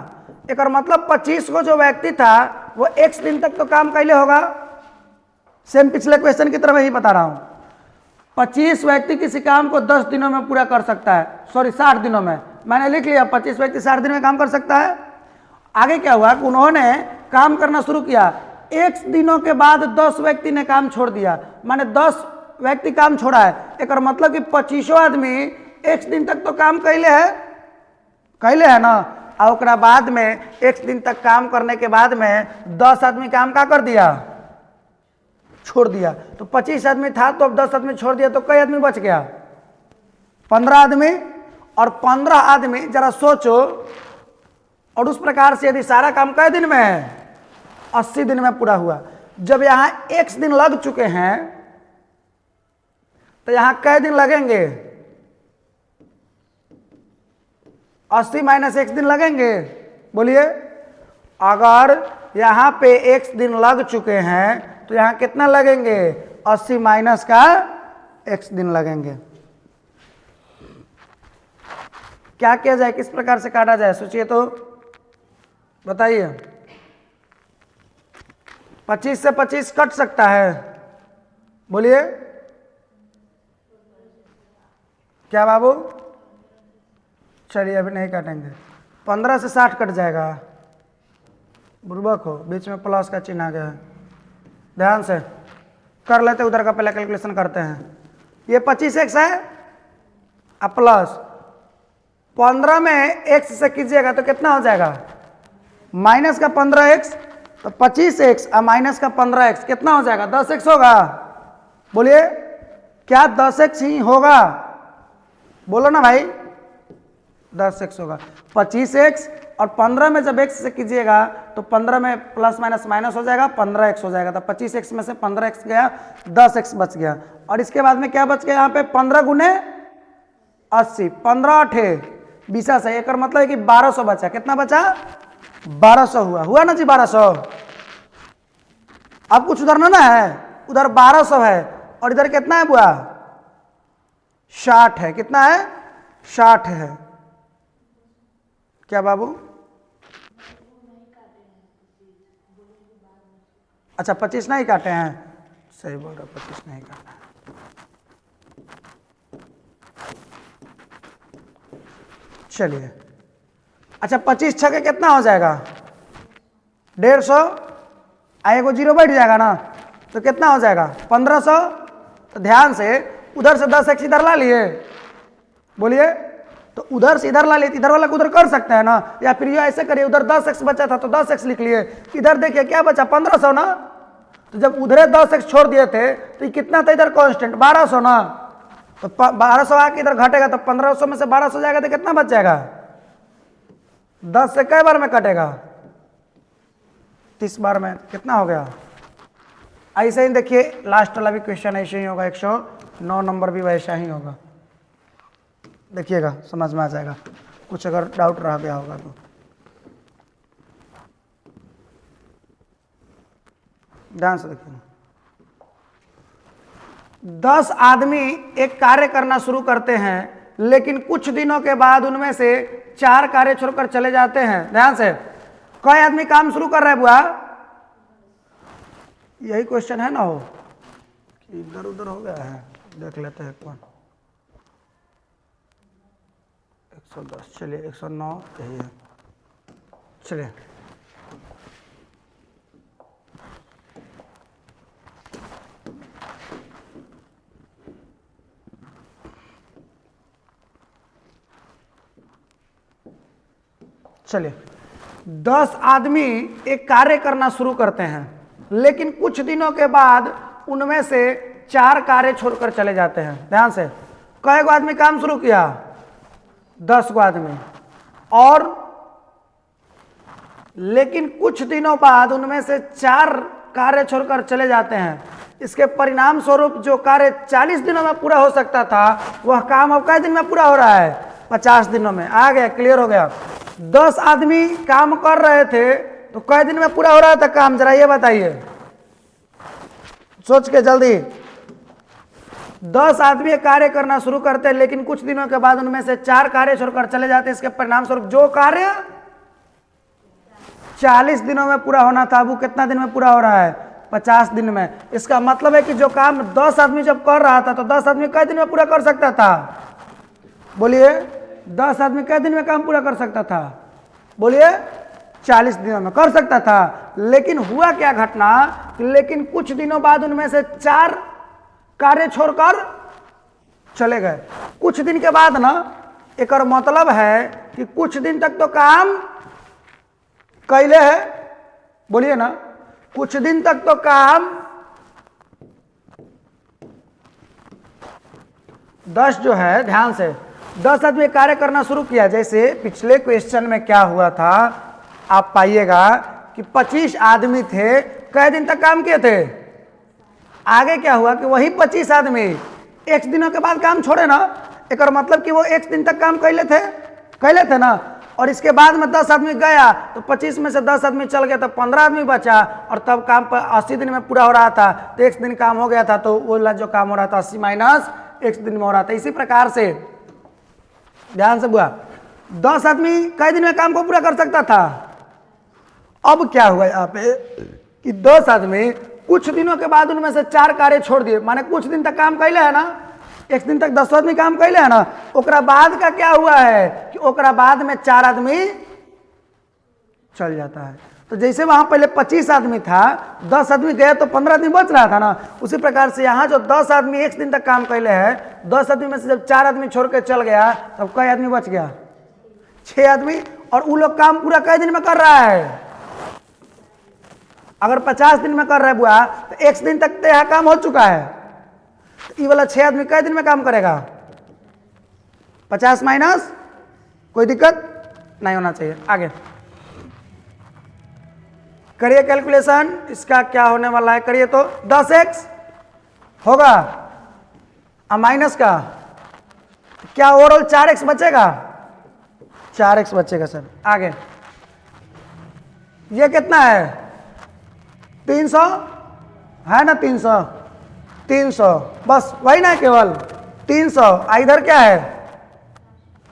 A: एक और मतलब 25 को जो व्यक्ति था वो x दिन तक तो काम कैले होगा। सेम पिछले क्वेश्चन की तरह मैं ही बता रहा हूं। 25 व्यक्ति किसी काम को 10 दिनों में पूरा कर सकता है, सॉरी 60 दिनों में। मैंने लिख लिया 25 व्यक्ति 60 दिन में काम कर सकता है। आगे क्या हुआ कि उन्होंने काम करना शुरू किया, x दिनों के बाद 10 व्यक्ति ने काम छोड़ दिया, माने 10 व्यक्ति काम छोड़ा है। एक और मतलब कि 25 आदमी x दिन तक तो काम कैले है ना। और ओकरा बाद में x दिन तक काम करने के बाद में 10 आदमी काम का कर दिया, छोड़ दिया। तो 25 आदमी था तो अब 10 आदमी छोड़ दिया तो कई आदमी बच गया? 15 आदमी। और 15 आदमी जरा सोचो, और उस प्रकार से यदि सारा काम कई दिन में है? 80 दिन में पूरा हुआ। जब यहां x दिन लग चुके हैं तो यहां कई दिन लगेंगे? 80 माइनस x दिन लगेंगे। बोलिए, अगर यहां पे x दिन लग चुके हैं तो यहां कितना लगेंगे? 80 माइनस का x दिन लगेंगे। क्या किया जाए, किस प्रकार से काटा जाए, सोचिए तो बताइए। 25 से 25 कट सकता है? बोलिए क्या बाबू? चलिए अभी नहीं काटेंगे। 15 से 60 कट जाएगा। बुर्बक हो, बीच में प्लस का चिन्ह आ गया है। ध्यान से कर लेते, उधर का पहले कैलकुलेशन करते हैं। ये 25x है अब प्लस 15 में x से कीजिएगा तो कितना हो जाएगा? माइनस का 15x, तो 25x और माइनस का 15x कितना हो जाएगा? 10x होगा। बोलिए क्या 10x ही होगा? बोलो ना भाई, 10x होगा। 25x और 15 में जब x से कीजिएगा तो 15 में प्लस माइनस माइनस हो जाएगा, 15x हो जाएगा। तो 25x में से 15x गया, 10x बच गया। और इसके बाद में क्या बच गया? यहाँ पे 15 गुने 80, 15 8 20 से, एक मतलब है कि 1200 बचा। कितना बचा? 1200 हुआ ना जी, 1200। अब कुछ उधर ना है, उधर 1200 है और इधर कितना है बुआ? 60 है। कितना है? 60 है। क्या बाबू? अच्छा 25 नहीं काटे हैं, सही बोल रहा, 25 नहीं काटा है। चलिए अच्छा 25 छके कितना हो जाएगा? 150। आए को जीरो बैठ जाएगा ना, तो कितना हो जाएगा? 1500। तो ध्यान से उधर से 10x इधर ला लिए। बोलिए, तो उधर से इधर ला लिए, इधर वाला को उधर कर सकते हैं ना, या फिर ये ऐसे करिए, उधर 10x बचा था तो 10x लिख लिए, इधर देखिए क्या बचा? 1500 ना। तो जब उधर 10x छोड़ दिए थे तो ये कितना था इधर कांस्टेंट? 1200 ना। तो 1200 आके इधर घटेगा तो 1500 में से 1200 जाएगा तो कितना बच जाएगा? 10 से कई बार में कटेगा? 30 बार में। कितना हो गया? ऐसे ही देखिए लास्ट वाला भी क्वेश्चन ऐसे ही होगा, 109 नंबर भी वैसा ही होगा। देखिएगा समझ में आ जाएगा, कुछ अगर डाउट रह गया होगा तो। ध्यान से देखिए, 10 आदमी एक कार्य करना शुरू करते हैं, लेकिन कुछ दिनों के बाद उनमें से 4 कार्य छोड़कर चले जाते हैं। ध्यान से, कई आदमी काम शुरू कर रहे हैं बुआ? यही क्वेश्चन है ना, हो कि इधर उधर हो गया है? देख लेते हैं एक बार। 110, चलिए 109 यही है। चलिए चलिए 10 आदमी एक कार्य करना शुरू करते हैं, लेकिन कुछ दिनों के बाद उनमें से 4 कार्य छोड़कर चले जाते हैं। ध्यान से, कई गो आदमी काम शुरू किया? 10 गो आदमी। और लेकिन कुछ दिनों बाद उनमें से 4 कार्य छोड़कर चले जाते हैं। इसके परिणाम स्वरूप जो कार्य 40 दिनों में पूरा हो सकता था, वह काम अब कई दिन में पूरा हो रहा है? 50 दिनों में। आ गया, क्लियर हो गया। 10 आदमी काम कर रहे थे तो कई दिन में पूरा हो रहा था काम? जरा ये बताइए, सोच के जल्दी। 10 आदमी कार्य करना शुरू करते हैं, लेकिन कुछ दिनों के बाद उनमें से 4 कार्य छोड़कर चले जाते हैं। इसके परिणाम स्वरूप जो कार्य 40 दिनों में पूरा होना था, वो कितना दिन में पूरा हो रहा है? 50 दिन में। इसका मतलब है कि जो काम 10 आदमी जब कर रहा था, तो 10 आदमी कई दिन में पूरा कर सकता था? बोलिए, 10 आदमी कई दिन में काम पूरा कर सकता था? बोलिए, 40 दिनों में कर सकता था। लेकिन हुआ क्या घटना? लेकिन कुछ दिनों बाद उनमें से 4 कार्य छोड़कर चले गए। कुछ दिन के बाद ना, एक और मतलब है कि कुछ दिन तक तो काम कैले है। बोलिए ना, कुछ दिन तक तो काम 10 जो है, ध्यान से, 10 आदमी कार्य करना शुरू किया। जैसे पिछले क्वेश्चन में क्या हुआ था, आप पाइएगा कि 25 आदमी थे, कई दिन तक काम किए थे? आगे क्या हुआ कि वही 25 आदमी X दिनों के बाद काम छोड़े ना। एक और मतलब कि वो X दिन तक काम कैले थे ना। और इसके बाद में 10 आदमी गया, तो 25 में से 10 आदमी चल गया, तो 15 आदमी बचा। और तब काम पर 80 दिन में पूरा हो रहा था, तो X दिन काम हो गया था, तो वो जो काम हो रहा था 80 माइनस X दिन में हो रहा था। इसी प्रकार से ध्यान से बुआ, 10 आदमी कई दिन में काम को पूरा कर सकता था? अब क्या हुआ यहाँ पे कि 10 आदमी कुछ दिनों के बाद उनमें से 4 कार्य छोड़ दिए। माने कुछ दिन तक काम कैले है ना, X दिन तक 10 आदमी काम कैले है ना। ओकरा बाद का क्या हुआ है कि ओकरा बाद में 4 आदमी चल जाता है। तो जैसे वहां पहले 25 आदमी था, 10 आदमी गए तो 15 आदमी बच रहा था ना। उसी प्रकार से यहाँ जो 10 आदमी X दिन तक काम कैले है, 10 आदमी में से जब 4 आदमी छोड़ के चल गया, तब कई आदमी बच गया? 6 आदमी। और वो लोग काम पूरा कई दिन में कर रहा है? अगर 50 दिन में कर रहा है बुआ, तो X दिन तक तो यहाँ काम हो चुका है। तो ये वाला 6 आदमी कई दिन में काम करेगा? 50 माइनस, कोई दिक्कत नहीं होना चाहिए। आगे करिए कैलकुलेशन, इसका क्या होने वाला है, करिए। तो 10x होगा और माइनस का क्या, ओवरऑल 4x बचेगा? 4x बचेगा सर। आगे ये कितना है? 300 है ना, 300 बस वही ना, केवल 300। इधर क्या है?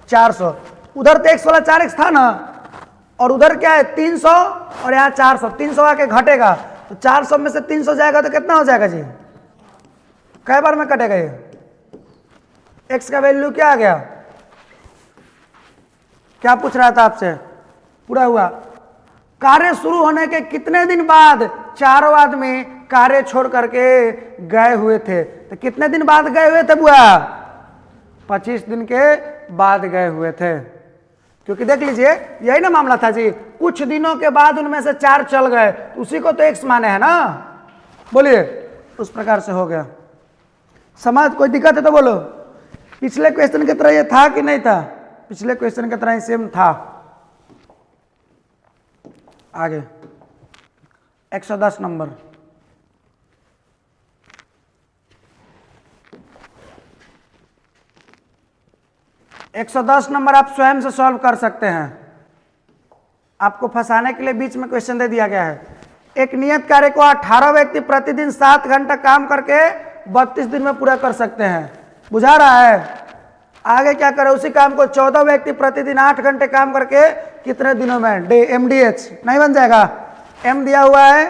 A: 400। उधर तो x वाला 4x था ना, और उधर क्या है? 300, और यहाँ 400। 300 आके घटेगा, तो 400 में से 300 जाएगा तो कितना हो जाएगा जी? कई बार में कटेगा ये? x का वैल्यू क्या आ गया? क्या पूछ रहा था आपसे? पूरा हुआ। कार्य शुरू होने के कितने दिन बाद 4 आदमी कार्य छोड़ करके गए हुए थे? तो कितने दिन बाद गए हुए थे बुआ? 25 दिन के बाद गए हुए थे। क्योंकि देख लीजिए, यही ना मामला था जी, कुछ दिनों के बाद उनमें से 4 चल गए, तो उसी को तो x माने है ना। बोलिए, उस प्रकार से हो गया। समाज कोई दिक्कत है तो बोलो। पिछले क्वेश्चन की तरह ये था कि नहीं था? पिछले क्वेश्चन की तरह ही सेम था। आगे 110 नंबर। एक 110 नंबर आप स्वयं से सॉल्व कर सकते हैं। आपको फंसाने के लिए बीच में क्वेश्चन दे दिया गया है। एक नियत कार्य को 18 व्यक्ति प्रतिदिन 7 घंटा काम करके 32 दिन में पूरा कर सकते हैं। बुझा रहा है? आगे क्या करें? उसी काम को 14 व्यक्ति प्रतिदिन 8 घंटे काम करके कितने दिनों में? MDH नहीं बन जाएगा? M दिया हुआ है,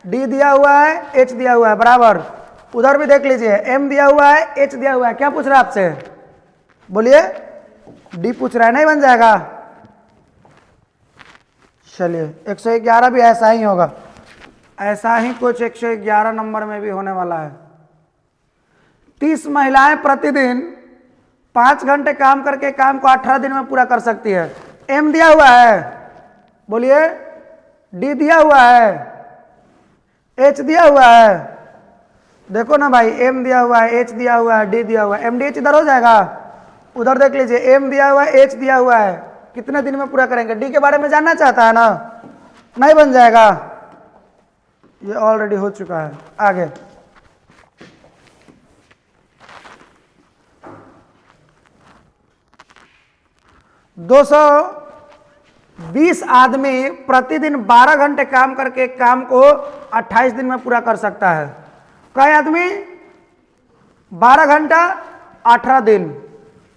A: D दिया हुआ है, H दिया हुआ है, बराबर। उधर भी देख लीजिए, M दिया हुआ है, H दिया हुआ है। क्या पूछ रहा है आपसे? बोलिए, D पूछ रहा है, नहीं बन जाएगा? चलिए 111 भी ऐसा ही होगा। ऐसा ही कुछ 111 नंबर में भी होने वाला है। 30 महिलाएं प्रतिदिन 5 घंटे काम करके काम को 18 दिन में पूरा कर सकती है। M दिया हुआ है, बोलिए, डी दिया हुआ है, एच दिया हुआ है, देखो ना भाई, एम दिया हुआ है, एच दिया हुआ है, डी दिया हुआ है, एम डी एच इधर हो जाएगा, उधर देख लीजिए, एम दिया हुआ है, एच दिया हुआ है, कितने दिन में पूरा करेंगे? डी के बारे में जानना चाहता है ना, नहीं बन जाएगा, ये ऑलरेडी हो चुका है। आगे 220 आदमी प्रतिदिन 12 घंटे काम करके काम को 28 दिन में पूरा कर सकता है। कई आदमी 12 घंटा 18 दिन,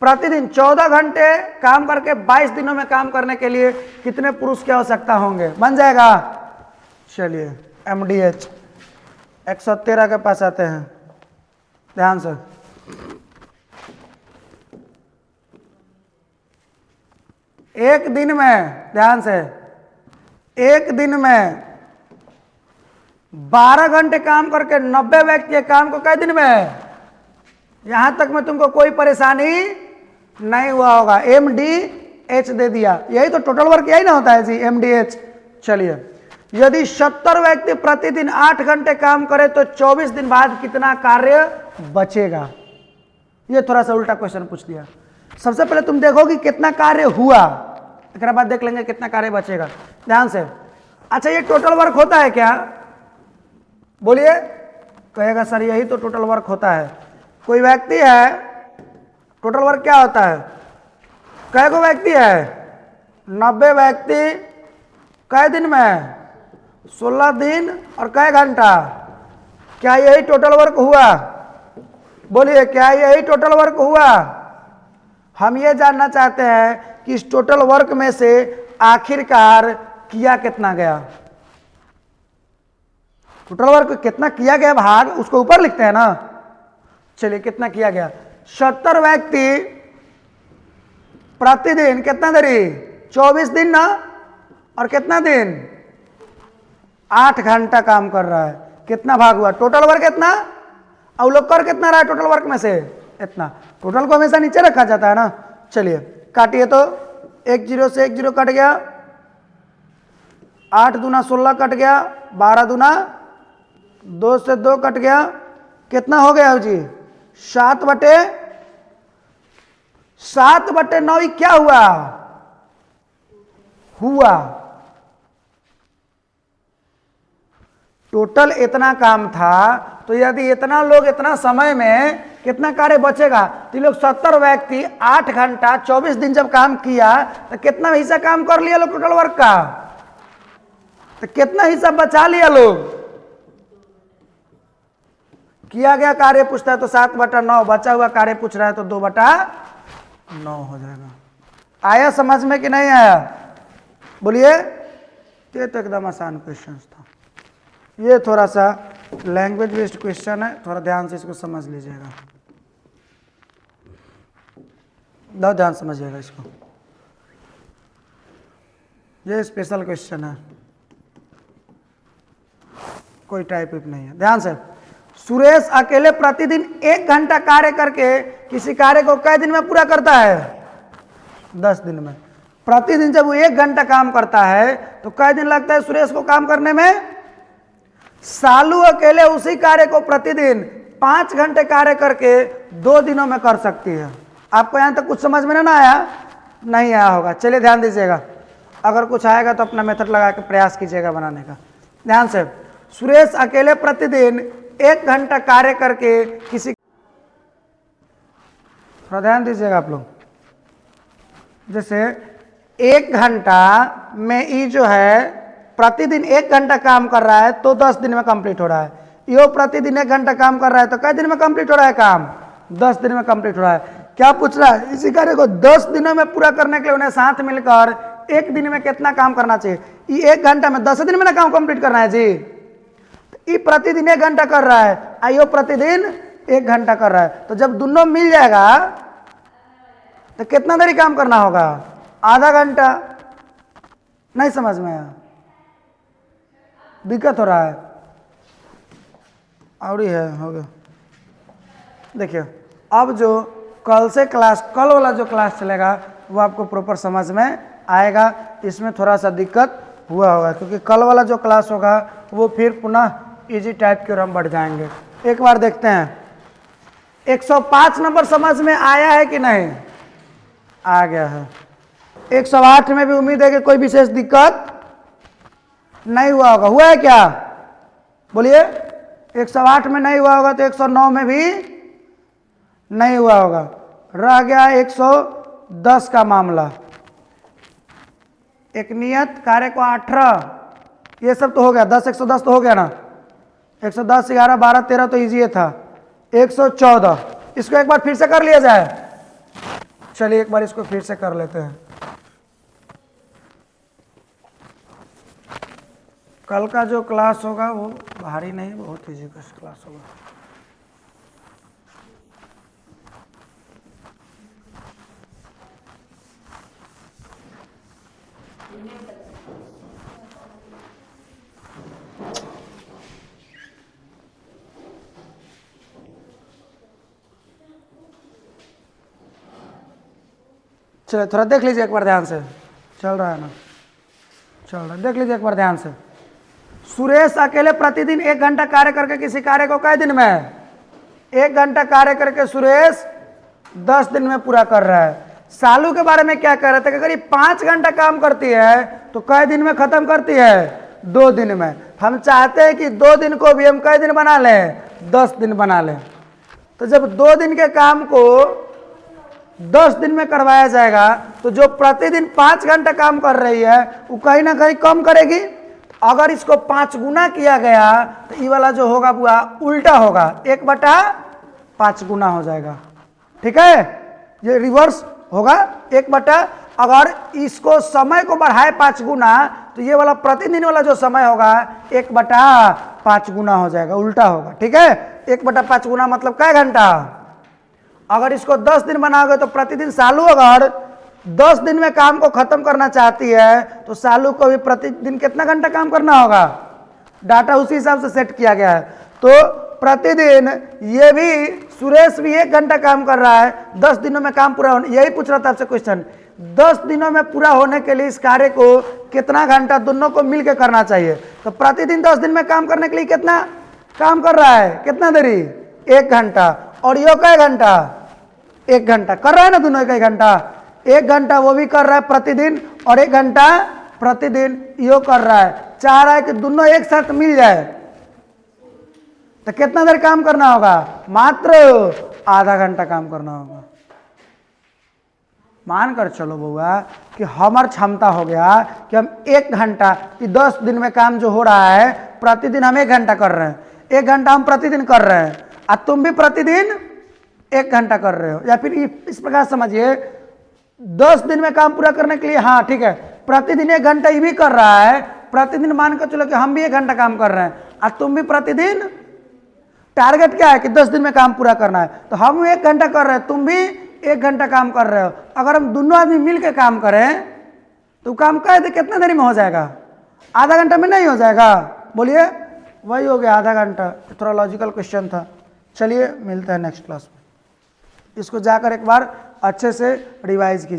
A: प्रतिदिन 14 घंटे काम करके 22 दिनों में काम करने के लिए कितने पुरुष की आवश्यकता होंगे? बन जाएगा। चलिए एमडीएच 113 के पास आते हैं, ध्यान से। एक दिन में, ध्यान से, एक दिन में 12 घंटे काम करके 90 व्यक्ति के काम को कई दिन में, यहां तक में तुमको कोई परेशानी नहीं हुआ होगा। एम डी एच दे दिया, यही तो टोटल वर्क यही ना होता है जी, एम डी एच। चलिए, यदि 70 व्यक्ति प्रतिदिन 8 घंटे काम करे तो 24 दिन बाद कितना कार्य बचेगा? ये थोड़ा सा उल्टा क्वेश्चन पूछ दिया। सबसे पहले तुम देखो कि कितना कार्य हुआ, एक बाद देख लेंगे कितना कार्य बचेगा। ध्यान से। अच्छा, ये टोटल वर्क होता है क्या? बोलिए। कहेगा सर यही तो टोटल वर्क होता है। कोई व्यक्ति है, टोटल वर्क क्या होता है? कै गो व्यक्ति है? 90 व्यक्ति कै दिन में? 16 दिन और कै घंटा? क्या यही टोटल वर्क हुआ? बोलिए, क्या यही टोटल वर्क हुआ? हम ये जानना चाहते हैं कि इस टोटल वर्क में से आखिरकार किया कितना गया। टोटल वर्क कितना किया गया भाग उसको ऊपर लिखते हैं ना। चलिए, कितना किया गया? 70 व्यक्ति प्रतिदिन कितना देरी? 24 दिन ना, और कितना दिन? 8 घंटा काम कर रहा है। कितना भाग हुआ? टोटल वर्क कितना? अवलोकन कितना रहा है टोटल वर्क में से? इतना। टोटल को हमेशा नीचे रखा जाता है ना। चलिए काटिए, तो 1 0 से 1 0 कट गया, 8 दूना 16 कट गया, 12 दूना 2 से 2 कट गया, कितना हो गया जी? 7/9 क्या हुआ? टोटल इतना काम था, तो यदि इतना लोग इतना समय में कितना कार्य बचेगा? तो लोग 70 व्यक्ति 8 घंटा 24 दिन जब काम किया तो कितना हिस्सा काम कर लिया लोग टोटल वर्क का? तो कितना हिस्सा बचा लिया लोग? किया गया कार्य पूछता है तो 7/9, बचा हुआ कार्य पूछ रहा है तो 2/9 हो जाएगा। आया समझ में कि नहीं आया? बोलिए। ये तो एकदम आसान क्वेश्चन था। ये थोड़ा सा लैंग्वेज बेस्ड क्वेश्चन है, थोड़ा ध्यान से इसको समझ लीजिएगा। बहुत ध्यान समझिएगा इसको, ये स्पेशल क्वेश्चन है, कोई टाइप नहीं है। ध्यान से। सुरेश अकेले प्रतिदिन 1 घंटा कार्य करके किसी कार्य को कै दिन में पूरा करता है? 10 दिन में। प्रतिदिन जब वो 1 घंटा काम करता है तो कै दिन लगता है सुरेश को काम करने में? सालू अकेले उसी कार्य को प्रतिदिन 5 घंटे कार्य करके 2 दिनों में कर सकती है। आपको यहां तक कुछ समझ में ना आया? नहीं आया होगा। चलिए ध्यान दीजिएगा, अगर कुछ आएगा तो अपना मेथड लगा के प्रयास कीजिएगा बनाने का। ध्यान से। सुरेश अकेले प्रतिदिन 1 घंटा कार्य करके किसी, थोड़ा ध्यान दीजिएगा आप लोग। जैसे 1 घंटा में ई जो है प्रतिदिन 1 घंटा काम कर रहा है तो 10 दिन में कंप्लीट हो रहा है। यो प्रतिदिन 1 घंटा काम कर रहा है तो कै दिन में कंप्लीट हो रहा है काम? 10 दिन में कंप्लीट हो रहा है। क्या पूछ रहा है? इसी कार्य को 10 दिनों में पूरा करने के लिए उन्हें साथ मिलकर 1 दिन में कितना काम करना चाहिए? ये 1 घंटा में 10 दिन में ना काम कंप्लीट करना है जी। ये प्रतिदिन 1 घंटा कर रहा है, आइयो प्रतिदिन 1 घंटा कर रहा है, तो जब दोनों मिल जाएगा तो कितना देरी काम करना होगा? आधा घंटा। नहीं समझ में आया? दिक्कत हो रहा है? और ही है, हो गया। देखिए, अब जो कल से क्लास, कल वाला जो क्लास चलेगा वो आपको प्रॉपर समझ में आएगा। इसमें थोड़ा सा दिक्कत हुआ होगा, क्योंकि कल वाला जो क्लास होगा वो फिर पुनः इजी टाइप की ओर हम बढ़ जाएंगे। एक बार देखते हैं 105 नंबर समझ में आया है कि नहीं? आ गया है। 108 में भी उम्मीद है कि कोई विशेष दिक्कत नहीं हुआ होगा। हुआ है क्या? बोलिए। 108 में नहीं हुआ होगा तो 109 में भी नहीं हुआ होगा। रह गया 110 का मामला। एक नियत कार्य को 18, ये सब तो हो गया। 10 110 तो हो गया ना। 110 11 12 13 तो इजी था। 114 इसको एक बार फिर से कर लिया जाए। चलिए एक बार इसको फिर से कर लेते हैं। कल का जो क्लास होगा वो भारी नहीं, बहुत इजी क्लास होगा। चलिए थोड़ा देख लीजिए एक बार ध्यान से। चल रहा है ना? चल रहा है, देख लीजिए एक बार ध्यान से। सुरेश अकेले प्रतिदिन 1 घंटा कार्य करके किसी कार्य को कई दिन में 1 घंटा कार्य करके सुरेश 10 दिन में पूरा कर रहा है। सालू के बारे में क्या कह रहे थे कि अगर ये 5 घंटा काम करती है तो कई दिन में खत्म करती है? 2 दिन में। हम चाहते हैं कि 2 दिन को भी हम कई दिन बना लें? 10 दिन बना लें। तो जब 2 दिन के काम को 10 दिन में करवाया जाएगा तो जो प्रतिदिन 5 घंटा काम कर रही है वो कहीं ना कहीं कम करेगी। अगर इसको 5 गुना किया गया तो ये वाला जो होगा वो उल्टा होगा, 1/5 गुना हो जाएगा। ठीक है, ये रिवर्स होगा 1/, अगर इसको समय को बढ़ाए 5 गुना तो ये वाला प्रतिदिन वाला जो समय होगा 1/5 गुना हो जाएगा, उल्टा होगा। ठीक है, 1/5 गुना मतलब क्या घंटा? अगर इसको 10 दिन बनाओगे तो प्रतिदिन सालू अगर 10 दिन में काम को खत्म करना चाहती है तो सालू को भी प्रतिदिन कितना घंटा काम करना होगा? डाटा उसी हिसाब से सेट किया गया है। तो प्रतिदिन ये भी सुरेश भी 1 घंटा काम कर रहा है, 10 दिनों में काम पूरा होने, यही पूछ रहा था आपसे क्वेश्चन। 10 दिनों में पूरा होने के लिए इस कार्य को कितना घंटा दोनों को मिलकर करना चाहिए? तो प्रतिदिन 10 दिन में काम करने के लिए कितना काम कर रहा है? कितना देरी? 1 घंटा। और यो कई घंटा? 1 घंटा कर रहा है ना दोनों, 1 घंटा। 1 घंटा वो भी कर रहा है प्रतिदिन और 1 घंटा प्रतिदिन यो कर रहा है। चाह रहा है कि दोनों एक साथ मिल जाए तो कितना देर काम करना होगा? मात्र आधा घंटा काम करना होगा। मानकर चलो बउआ कि हमार क्षमता हो गया कि हम 1 घंटा, 10 दिन में काम जो हो रहा है प्रतिदिन हम 1 घंटा कर रहे हैं। 1 घंटा हम प्रतिदिन कर रहे हैं और तुम भी प्रतिदिन 1 घंटा कर रहे हो। या फिर इस प्रकार समझिए 10 दिन में काम पूरा करने के लिए, हाँ ठीक है, प्रतिदिन 1 घंटा ये भी कर रहा है। प्रतिदिन मानकर चलो कि हम भी 1 घंटा काम कर रहे हैं और तुम भी प्रतिदिन, टारगेट क्या है कि 10 दिन में काम पूरा करना है। तो हम 1 घंटा कर रहे हैं, तुम भी 1 घंटा काम कर रहे हो। अगर हम दोनों आदमी मिलकर काम करें तो काम कितना देरी में हो जाएगा? आधा घंटा में नहीं हो जाएगा? बोलिए, वही हो गया आधा घंटा। थोड़ा लॉजिकल क्वेश्चन था। चलिए मिलते हैं नेक्स्ट क्लास में। इसको जाकर एक बार अच्छे से रिवाइज कीजिए।